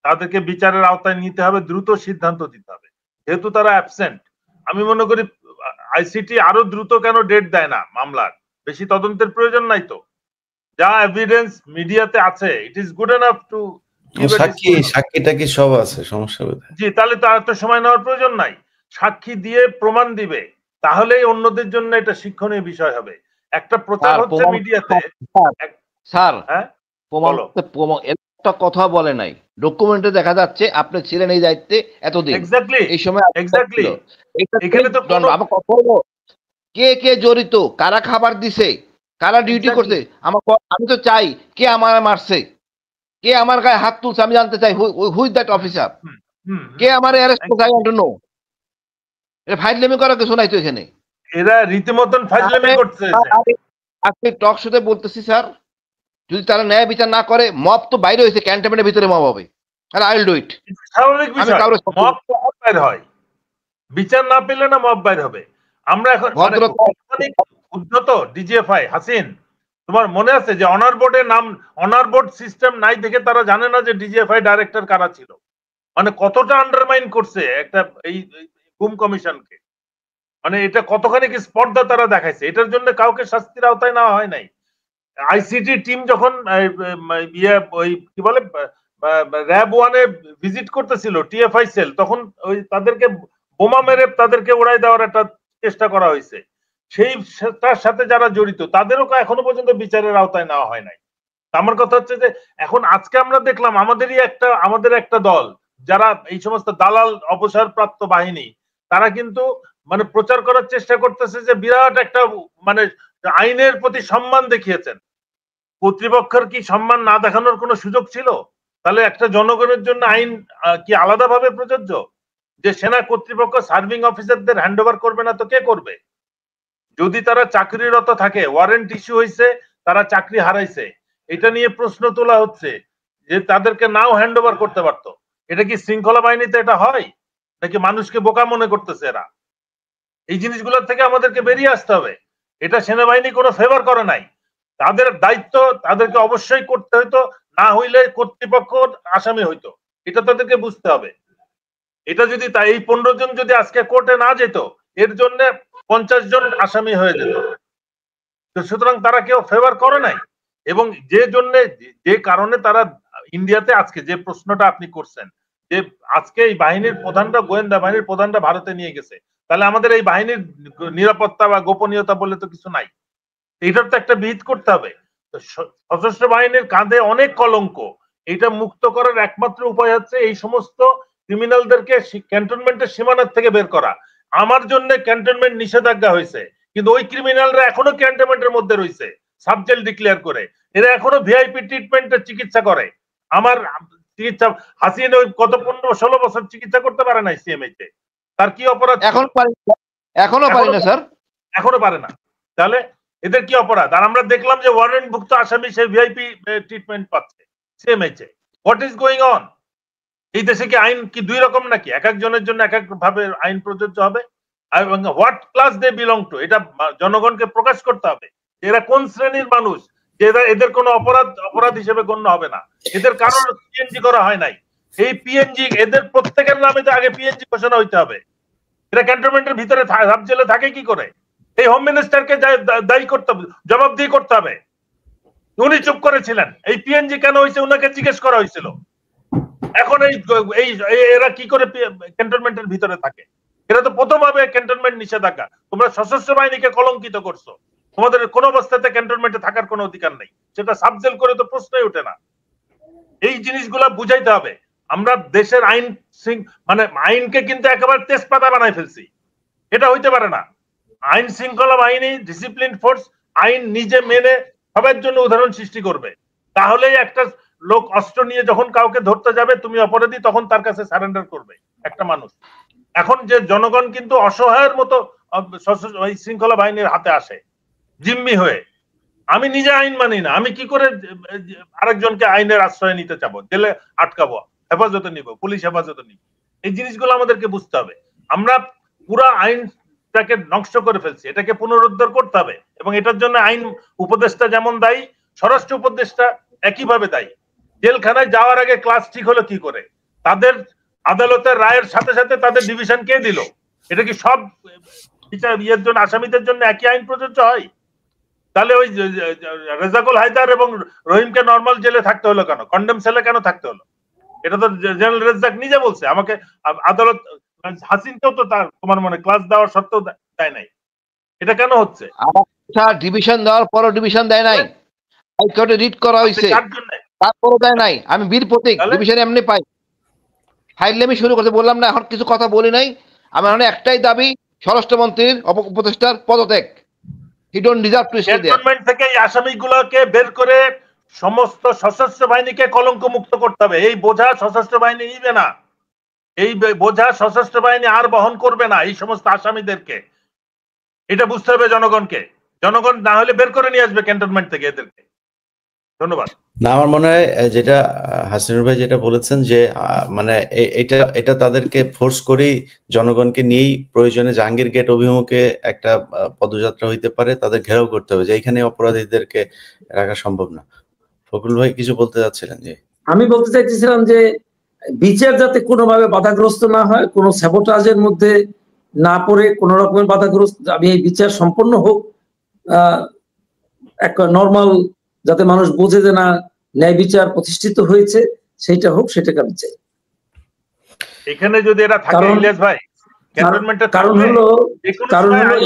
তাদেরকে বিচারের আওতায় নিতে হবে, দ্রুত সিদ্ধান্ত দিতে হবে। যেহেতু তারা অ্যাবসেন্ট, আমি মনে করি আইসিটি আরো দ্রুত কেন ডেট দেয় না মামলার? বেশি তদন্তের প্রয়োজন নাই তো, যা এভিডেন্স মিডিয়াতে আছে, it is good enough to সাক্ষীটা কি সব আছে, সমস্যা কোথায়? জি, তাহলে তো আর তো সময় নেওয়ার প্রয়োজন নাই। সাক্ষী দিয়ে প্রমাণ দিবে, তাহলেই অন্যদের জন্য এটা শিক্ষণীয় বিষয় হবে। একটা প্রচার হচ্ছে মিডিয়াতে, স্যার একটা কথা বলে নাই, ডকুমেন্টে দেখা যাচ্ছে আপনি ছিলেন এই দায়িত্বে এতদিন, এই সময় এখানে তো কে কে জড়িত, কারা খাবার দিছে, কারা ডিউটি করছে, আমি তো চাই কে আমার মারছে, কে আমার গায়ে হাত তুলছে, আমি জানতে চাই হু ইজ দ্যাট অফিসার, কে আমার অ্যারেস্ট করছে, আই ওয়ান্ট টু নো। এটা ফাইজলামি করার কিছু নাই তো এখানে, এরা রীতিমতন ফাইজলামি করছে। আপনি টক শোতে বলতেছি স্যার, যদি তারা ন্যায় বিচার না করে, মব তো বাইরে হয়েছে, ক্যান্টনমেন্টের ভিতরে মব হবে, আর আই উইল ডু ইট। স্বাভাবিক বিষয়, মব তো বাইরে হয়, বিচার না পেলে না মব বাইরে হবে। আমরা এখন উদ্যত ডিজিএফআই হাসিন, তোমার মনে আছে যে অনার বোর্ড সিস্টেম নাই দেখে তারা জানে না যে ডিজিএফআই ডাইরেক্টর কারা ছিল, মানে কতটা আন্ডারমাইন করছে একটা এই গুম কমিশনকে, মানে এটা কতখানি কি স্পর্ধা তারা দেখাইছে। এটার জন্য কাউকে শাস্তির আওতায় নেওয়া হয় নাই। আইসিটি টিম যখন কি বলে র্যাব 1-এ ভিজিট করতেছিল টিএফআই সেল, তখন ওই তাদেরকে বোমা মেরে তাদেরকে উড়াই দেওয়ার একটা চেষ্টা করা হয়েছে। সেইটার সাথে যারা জড়িত তাদেরও এখনো পর্যন্ত বিচারের আওতায় নেওয়া হয় নাই। আমার কথা হচ্ছে যে এখন আজকে আমরা দেখলাম আমাদের একটা দল যারা এই সমস্ত দালাল অবসরপ্রাপ্ত বাহিনী, তারা কিন্তু মানে প্রচার করার চেষ্টা করতেছে যে বিরাট একটা মানে আইনের প্রতি সম্মান দেখিয়েছেন। কর্তৃপক্ষের কি সম্মান না দেখানোর কোনো সুযোগ ছিল? তাহলে একটা জনগণের জন্য আইন কি আলাদাভাবে প্রযোজ্য? যে সেনা কর্তৃপক্ষ সার্ভিং অফিসারদের হ্যান্ড ওভার করবে না তো কে করবে? যদি তারা চাকরিরত থাকে, ওয়ারেন্ট ইস্যু হয়েছে, তারা চাকরি হারাইছে, এটা নিয়ে প্রশ্ন তোলা হচ্ছে যে তাদেরকে নাও হ্যান্ড ওভার করতে পারতো। এটা কি শৃঙ্খলা বাহিনীতে এটা হয় নাকি মানুষকে বোকা মনে করতেছে এরা? এই জিনিসগুলোর থেকে আমাদেরকে বেরিয়ে আসতে হবে। এটা সেনাবাহিনী কোনো ফেভার করে নাই, তাদের দায়িত্ব তাদেরকে অবশ্যই করতে হইতো, না হইলে কর্তৃপক্ষ আসামি হইতো, এটা তাদেরকে বুঝতে হবে। এটা যদি তাই এই 15 জন যদি আজকে কোর্টে না যেত, এর জন্য 50 জন আসামি হয়ে যেত। সুতরাং তারা কেউ ফেভার করে নাই। এবং যে কারণে তারা ইন্ডিয়াতে আজকে যে প্রশ্নটা আপনি করছেন যে আজকে এই বাহিনীর প্রধানরা, গোয়েন্দা বাহিনীর প্রধানরা ভারতে নিয়ে গেছে, তাহলে আমাদের এই বাহিনীর নিরাপত্তা বা গোপনীয়তা বলে তো কিছু নাই। এটার তো একটা বিহিত করতে হবে। সশস্ত্র বাহিনীর কাঁধে অনেক কলঙ্ক, এটা মুক্ত করার একমাত্র উপায় হচ্ছে এই সমস্ত ক্রিমিনালদেরকে ক্যান্টনমেন্টের সীমানার থেকে বের করা। আমার জন্য ক্যান্টনমেন্ট নিষেধাজ্ঞা হয়েছে, কিন্তু ওই ক্রিমিনালরা এখনো ক্যান্টনমেন্টের মধ্যে রয়েছে সাবজেল ডিক্লেয়ার করে। এরা এখনো ভিআইপি ট্রিটমেন্টের চিকিৎসা করে। আমার চিকিৎসা হাসিনা ওই কত 15-16 বছর চিকিৎসা করতে পারে নাই সিএমএইচে। তার কি অপরাধ? এখনো পারে না স্যার, এখনো পারে না। তাহলে এদের কি অপরাধ? আর আমরা দেখলাম যে ওয়ারেন্টভুক্ত আসামি সে ভিআইপি ট্রিটমেন্ট পাচ্ছে সিএমএইচে। What is going on? এই দেশে কি আইন কি দুই রকম নাকি? এক একজনের জন্য এক এক ভাবে আইন প্রযোজ্য হবে? এবং what class they belong to, এটা জনগণকে প্রকাশ করতে হবে। এরা কোন শ্রেণীর মানুষ, যে এদের কোনো অপরাধ হিসেবে গণ্য হবে না। এদের কারণ পিএনজি করা হয় নাই। এই পিএনজি এদের প্রত্যেকের নামে তো আগে পিএনজি ঘোষণা হইতে হবে। এরা ক্যান্টনমেন্টের ভিতরে সাব জেলে থাকে কি করে? এই হোম মিনিস্টারকে দায়ী করতে হবে, জবাবদিহি করতে হবে। উনি চুপ করেছিলেন। এই পিএনজি কেন হয়েছে উনাকে জিজ্ঞেস করা হয়েছিল। এখন এরা কি করে ক্যান্টনমেন্টের ভিতরে থাকে? এরা তো প্রথমভাবে ক্যান্টনমেন্ট নিষেধাজ্ঞা। তোমরা সশস্ত্র বাহিনীকে কলঙ্কিত করছো। তোমাদের কোন অবস্থাতে ক্যান্টনমেন্টে থাকার কোনো অধিকার নেই। সেটা সাবজেল করে তো প্রশ্নই ওঠে না। এই জিনিসগুলা বুঝাইতে হবে। আমরা দেশের আইনকে কিন্তু একেবারে তেজপাতা বানাই ফেলছি। এটা হইতে পারে না। আইন শৃঙ্খলা বাহিনী, ডিসিপ্লিন ফোর্স আইন নিজে মেনে সবার জন্য উদাহরণ সৃষ্টি করবে। তাহলেই একটা লোক অস্ত্র নিয়ে যখন কাউকে ধরতে যাবে, তুমি অপরাধী, তখন তার কাছে সারেন্ডার করবে একটা মানুষ। এখন যে জনগণ কিন্তু অসহায়ের মতো শৃঙ্খলা বাহিনীর হাতে আসে জিম্মি হয়ে। আমি নিজে আইন মানি না, আমি কি করে আরেকজনকে আইনের আশ্রয় নিতে চাবো, জেলে আটকাবো, হেফাজতে নিব, পুলিশ হেফাজতে নিব? এই জিনিসগুলো আমাদেরকে বুঝতে হবে। আমরা পুরা আইনটাকে নষ্ট করে ফেলছি, এটাকে পুনরুদ্ধার করতে হবে। এবং এটার জন্য আইন উপদেষ্টা যেমন দায়ী, স্বরাষ্ট্র উপদেষ্টা একইভাবে দায়ী। জেলখানায় যাওয়ার আগে ক্লাস ঠিক হলো কি করে? তাদের আদালতের রায়ের সাথে সাথে তাদের ডিভিশন কে দিল? এটা কি সব ইয়ের জন্য, আসামিদের জন্য একই আইন প্রযোজ্য হয়? তাহলে ওই রেজাকুল হায়দার এবং রহিমকে নর্মাল জেলে থাকতে হলো কেন? কন্ডেম সেলে কেন থাকতে হলো? এটা তো জেনারেল রেজাক নিজে বলছে। আমাকে আদালত, হাসিনকেও তো তার তোমার মনে ক্লাস দেওয়ার সত্ত্বেও দেয় নাই। এটা কেন হচ্ছে? ডিভিশন দেওয়ার পরও ডিভিশন দেয় নাই, হাইকোর্টে রিট করা হয়েছে, তারপরও দেয় নাই। আমি বীর প্রতীক ডিভিশন এমনি পাই। ফাইল শুরু করতে বললাম না, এখন কিছু কথা বলি নাই। আমার একটাই দাবি, স্বরাষ্ট্রমন্ত্রীর উপদেষ্টার পদত্যাগ। He don't deserve to stay there. Cantonment থেকে এই আসামিগুলোকে বের করে সমস্ত সশস্ত্র বাহিনীকে কলঙ্ক মুক্ত করতে হবে। এই বোঝা সশস্ত্র বাহিনী নিবে না। এই বোঝা সশস্ত্র বাহিনী আর বহন করবে না এই সমস্ত আসামিদেরকে। এটা বুঝতে হবে জনগণকে। জনগণ না হলে বের করে নিয়ে আসবে ক্যান্টনমেন্ট থেকে এদেরকে। ধন্যবাদ। না, আমার মনে হয় যেটা হাসিনুর ভাই যেটা বলেছেন যে মানে এটা তাদেরকে ফোর্স করেই জনগণকে নিয়েই প্রয়োজনে জাহাঙ্গীর গেট অভিমুখে একটা পদযাত্রা হইতে পারে, তাদের ঘেরাও করতে হবে যে এখানে অপরাধীদেরকে রাখা সম্ভব না। ফখরুল ভাই কিছু বলতে যাচ্ছিলেন? যে আমি বলতে চাইছিলাম যে বিচার যাতে কোনোভাবে বাধাগ্রস্ত না হয়, কোনো স্যাবোটাজের মধ্যে না পড়ে, কোন রকমের বাধাগ্রস্ত, আমি এই বিচার সম্পন্ন হোক, একটা নর্মাল, যাতে মানুষ বোঝে যে না ন্যায় বিচার প্রতিষ্ঠিত হয়েছে, সেইটা হোক, সেটাকে আমি চাই। এখানে যদি এরা থাকে ইলিয়াস ভাই, কারণ হলো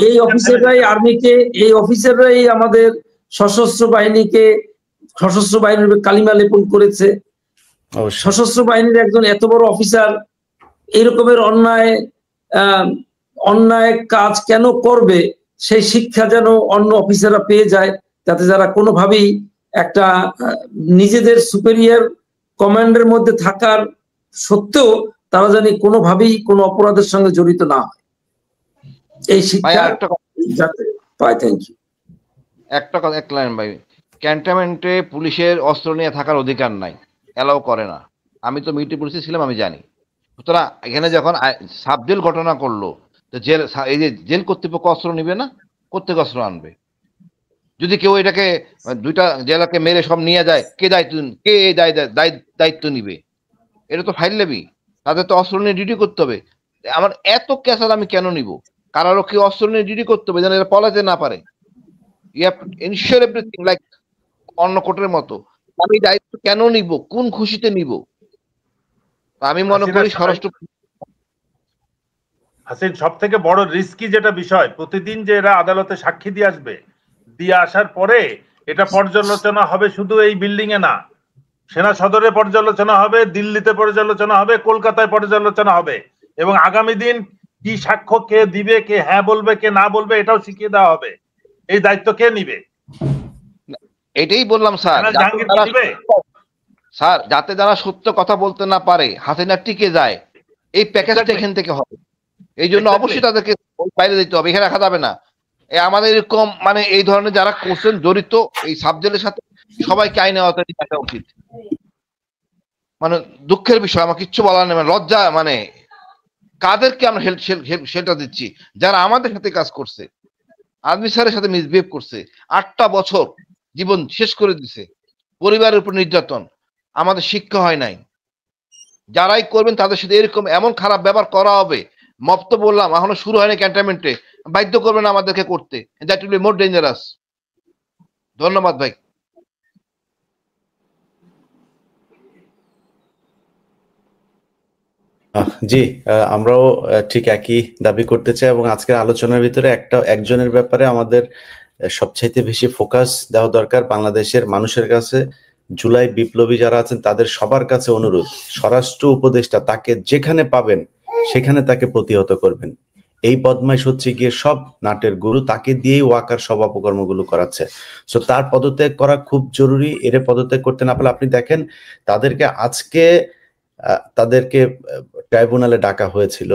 এই অফিসাররাই আর্মিকে, এই অফিসাররাই আমাদের সশস্ত্র বাহিনীকে সশস্ত্র বাহিনীর কালিমা লেপন করেছে। সশস্ত্র বাহিনীর একজন এত বড় অফিসার এইরকমের অন্যায় কাজ কেন করবে, সেই শিক্ষা যেন অন্য অফিসাররা পেয়ে যায়, যাতে যারা কোনোভাবেই একটা নিজেদের সুপেরিয়র কমান্ডের মধ্যে থাকার সত্ত্বেও তারা জানি কোনোভাবেই কোনো অপরাধের সঙ্গে জড়িত না হয়। এই শিক্ষা যাতে পায়। Thank you. একটা কথা, এক লাইন ভাই। ক্যান্টনমেন্টে পুলিশের অস্ত্র নিয়ে থাকার অধিকার নাই, এলাও করে না। আমি তো মিলিটারি পুলিশে ছিলাম, আমি জানি। সুতরাং এখানে যখন সাবজেল ঘটনা করলো, তো জেল, এই যে জেল কর্তৃপক্ষ অস্ত্র নিবে না, কোত্থেকে অস্ত্র আনবে? যদি কেউ এটাকে দুইটা জেলাকে মেরে সব নিয়ে যায়, কে এই দায়িত্ব নিবে? এটা তো ফাইল লেবি, তাদের তো অস্ত্র নিয়ে ডিউটি করতে হবে। আমার এত ক্যাসার আমি কেন নিব? কারারক্ষী অস্ত্র নিয়ে ডিউটি করতে হবে যেন এরা পলাতে না পারে। You have to ensure everything, like অন্য কোর্টের মতো। আমি দায়িত্ব কেন নিব? কোন খুশিতে নিব? আমি মনে করি স্বরাষ্ট্র হাসিন, সব থেকে বড় রিস্কি যেটা বিষয়, প্রতিদিন যে এরা আদালতে সাক্ষী দিয়ে আসবে, দিয়ে আসার পরে এটা পর্যালোচনা হবে শুধু এই বিল্ডিং এ না, সেনা সদরে পর্যালোচনা হবে, দিল্লিতে পর্যালোচনা হবে, কলকাতায় পর্যালোচনা হবে, এবং আগামী দিন কি সাক্ষ্য কে দিবে, কে হ্যাঁ বলবে, কে না বলবে, এটাও শিখিয়ে দেওয়া হবে। এই দায়িত্ব কে নিবে? এটাই বললাম স্যার, যাতে যারা সত্য কথা বলতে না পারে, হাসিনা টিকে যায়, এই প্যাকেজটা এখান থেকে হবে। এই জন্য অবশ্যই তাদেরকে বাইরে দিতে হবে, এখানে রাখা যাবে না। আমাদের এরকম মানে এই ধরনের যারা কোশ্চেন জড়িত এই সাবজেক্টের সাথে, সবাইকে আইনে আওতায় নিয়ে আসা উচিত। মানে দুঃখের বিষয়, আমার কিচ্ছু বলার নেই, লজ্জা। মানে কাদেরকে আমরা শেল্টার দিচ্ছি? যারা আমাদের সাথে কাজ করছে, আর্মি স্যারের সাথে মিসবিহেভ করছে, 8টা বছর জীবন শেষ করে দিছে, পরিবারের উপর নির্যাতন, আমাদের শিক্ষা হয় নাই। যারাই করবেন তাদের সাথে এরকম এমন খারাপ ব্যবহার করা হবে। মব তো বললাম এখনো শুরু হয়নি ক্যান্টনমেন্টে, বাধ্য করবেন আমাদেরকে করতে। That will be more dangerous. ধন্যবাদ ভাই। জি, আমরাও ঠিক একই দাবি করতে চাই, এবং আজকের আলোচনার ভিতরে একজনের ব্যাপারে আমাদের সবচাইতে বেশি ফোকাস দেওয়া দরকার। বাংলাদেশের মানুষের কাছে, জুলাই বিপ্লবী যারা আছেন তাদের সবার কাছে অনুরোধ, স্বরাষ্ট্র উপদেষ্টা তাকে যেখানে পাবেন সেখানে তাকে প্রতিহত করবেন। এই বদমাইশ হচ্ছে গিয়ে সব নাটের গুরু, তাকে দিয়েই ওয়াকার সব অপকর্মগুলো করাচ্ছে। সো তার পদত্যাগ করা খুব জরুরি। এর পদত্যাগ করতে না পারলে আপনি দেখেন তাদেরকে আজকে ট্রাইব্যুনালে ডাকা হয়েছিল,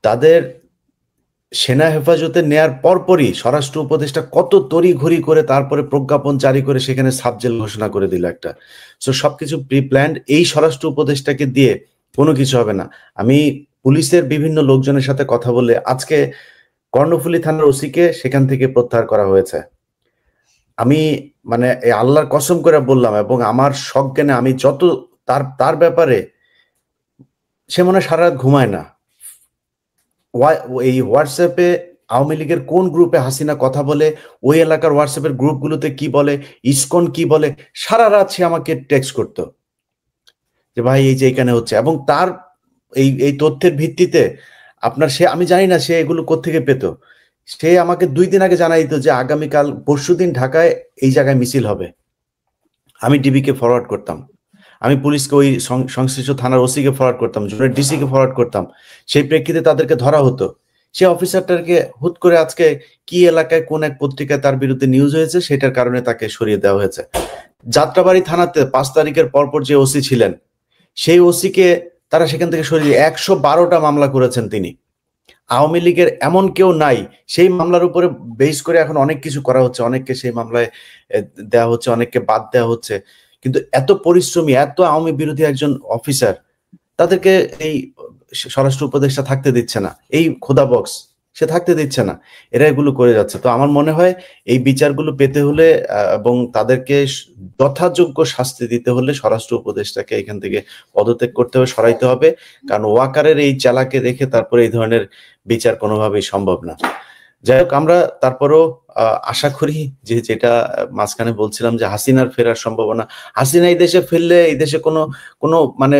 তাদের সেনা হেফাজতে নেয়ার পরপরই স্বরাষ্ট্র উপদেষ্টা কত তড়িঘড়ি করে তারপরে প্রজ্ঞাপন জারি করে সেখানে সাবজেল ঘোষণা করে দিল একটা। সো সবকিছু প্রি প্ল্যান্ড। এই স্বরাষ্ট্র উপদেষ্টাকে দিয়ে কোনো কিছু হবে না। আমি পুলিশের বিভিন্ন লোকজনের সাথে কথা বলে আজকে কর্ণফুলী থানার ওসিকে সেখান থেকে প্রত্যাহার করা হয়েছে। আমি মানে আল্লাহর কসম করে বললাম, এবং আমার সজ্ঞানে আমি যত তার ব্যাপারে, সে মনে হয় সারা রাত ঘুমায় না। এই হোয়াটসঅ্যাপে আওয়ামী লীগের কোন গ্রুপে হাসিনা কথা বলে, ওই এলাকার হোয়াটসঅ্যাপের গ্রুপগুলোতে কি বলে, ইসকন কি বলে, সারা রাত সে আমাকে টেক্সট করতো যে ভাই এই যে এখানে হচ্ছে। এবং তার এই তথ্যের ভিত্তিতে আমি জানি না সে এগুলো কোত্থেকে পেত। সে আমাকে 2 দিন আগে জানাই দিত যে আগামীকাল পরশুদিন ঢাকায় এই জায়গায় মিছিল হবে। আমি ডিবিকে ফরওয়ার্ড করতাম, আমি পুলিশকে ওই সংশ্লিষ্ট থানার ওসিকে ফরওয়ার্ড করতাম, জুনিয়র ডিসিকে ফরওয়ার্ড করতাম। সেই প্রেক্ষিতে তাদেরকে ধরা হতো। সে অফিসারটাকে হুট করে আজকে কি এলাকায় কোন এক পত্রিকায় তার বিরুদ্ধে নিউজ হয়েছে, সেটার কারণে তাকে সরিয়ে দেওয়া হয়েছে। যাত্রাবাড়ি থানাতে 5 তারিখের পরপর যে ওসি ছিলেন, সেই ওসিকে তারা সেখান থেকে সরিয়ে 112টা মামলা করেছেন তিনি। আওয়ামী লীগের এমন কেউ নাই, সেই মামলার উপরে বেস করে এখন অনেক কিছু করা হচ্ছে, অনেককে সেই মামলায় দেওয়া হচ্ছে, অনেককে বাদ দেওয়া হচ্ছে। কিন্তু এত পরিশ্রমী, এত আওয়ামী বিরোধী একজন অফিসার, তাদেরকে এই স্বরাষ্ট্র উপদেষ্টা থাকতে দিচ্ছে না, এই খোদা বক্স সে থাকতে দিচ্ছে না, এরা এগুলো করে যাচ্ছে। তো আমার মনে হয় এই বিচারগুলো পেতে হলে এবং তাদেরকে যথাযোগ্য শাস্তি দিতে হলে স্বরাষ্ট্র উপদেষ্টাকে এখান থেকে পদত্যাগ করতে হবে, সরাইতে হবে। কারণ ওয়াকারের এই চালাকে রেখে তারপরে এই ধরনের বিচার কোনোভাবেই সম্ভব না। যাই হোক, আমরা তারপরও আশা করি যে, যেটা মাঝখানে বলছিলাম যে হাসিনার ফেরার সম্ভাবনা, হাসিনা এই দেশে ফেললে এই দেশে কোনো মানে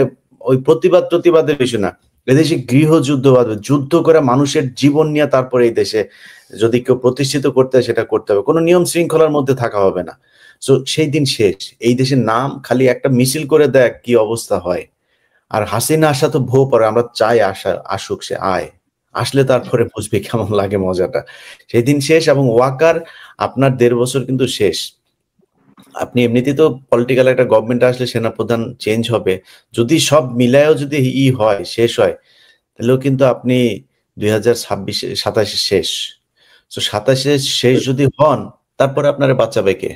ওই প্রতিবাদের বিষয় না, এদেশে গৃহযুদ্ধ বাঁধবে, যুদ্ধ করে মানুষের জীবন নিয়ে তারপরে এই দেশে যদি কেউ প্রতিষ্ঠিত করতে হয় সেটা করতে হবে, কোনো নিয়ম শৃঙ্খলার মধ্যে থাকা হবে না। তো সেই দিন শেষ। এই দেশের নাম খালি একটা মিছিল করে দেয় কি অবস্থা হয়। আর হাসিনা আসা তো ভো পরে, আমরা চাই আসুক, সে আয়, আসলে তারপরে বুঝবে কেমন লাগে মজাটা। সেই দিন শেষ। এবং ওয়াকার আপনার 1.5 বছর কিন্তু শেষ। আপনি এমনিতেই তো পলিটিক্যাল একটা গভর্নমেন্ট আসলে সেনাপ্রধান চেঞ্জ হবে, যদি সব মিলায়ও যদি হয়, শেষ হয়, তাহলেও কিন্তু আপনি 2027 শেষ। তো 27 শেষ যদি হন, তারপরে আপনারা বাঁচাবে কে?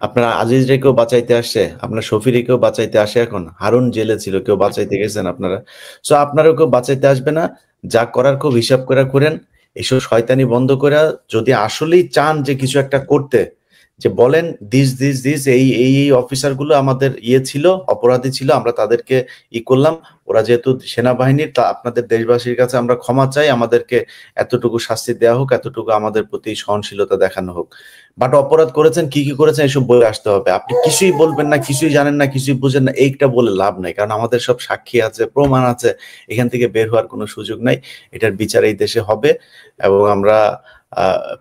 আপনার আজিজ রে কেউ বাঁচাইতে আসছে? আপনার শফিরে কেউ বাঁচাইতে আসে? এখন হারুন জেলে ছিল, কেউ বাঁচাইতে গেছেন আপনারা? সো আপনারও কেউ বাঁচাইতে আসবে না। যা করার খুব হিসাব করে করেন, এইসব শয়তানি বন্ধ করে যদি আসলেই চান যে কিছু একটা করতে, যে বলেন দিস এই অফিসার গুলো আমাদের ছিল, অপরাধী ছিল, আমরা তাদেরকে করলাম, ওরা যেহেতু সেনাবাহিনীর, তা আপনাদের দেশবাসীর কাছে আমরা ক্ষমা চাই, আমাদেরকে এতটুকু শাস্তি দেওয়া হোক, এতটুকু আমাদের প্রতি সহনশীলতা দেখানো হোক। বাট অপরাধ করেছেন, কি করেছেন, এসব বলে আসতে হবে। আপনি কিছুই বলবেন না, কিছুই জানেন না, কিছুই বুঝেন না, এইটা বলে লাভ নাই, কারণ আমাদের সব সাক্ষী আছে, প্রমাণ আছে, এখান থেকে বের হওয়ার কোনো সুযোগ নাই। এটার বিচার এই দেশে হবে। এবং আমরা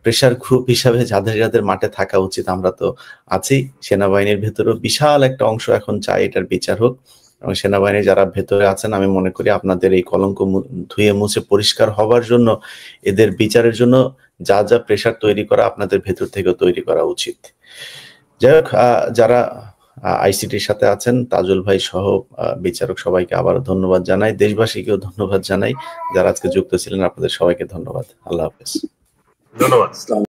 প্রেসার গ্রুপ হিসাবে যাদের মাঠে থাকা উচিত আমরা তো আছি। সেনাবাহিনীর ভেতরেও বিশাল একটা অংশ এখন চাই এটার বিচার হোক। এবং সেনাবাহিনী যারা ভেতরে আছেন, আমি মনে করি আপনাদের এই কলঙ্ক ধুয়ে মুছে পরিষ্কার হবার জন্য, এদের বিচারের জন্য যা যা প্রেসার তৈরি করা আপনাদের ভেতর থেকে তৈরি করা উচিত। যাই হোক, যারা আইসিটির সাথে আছেন, তাজুল ভাই সহ বিচারক সবাইকে আবারও ধন্যবাদ জানাই, দেশবাসীকেও ধন্যবাদ জানাই, যারা আজকে যুক্ত ছিলেন আপনাদের সবাইকে ধন্যবাদ। আল্লাহ হাফেজ। ধন্যবাদ।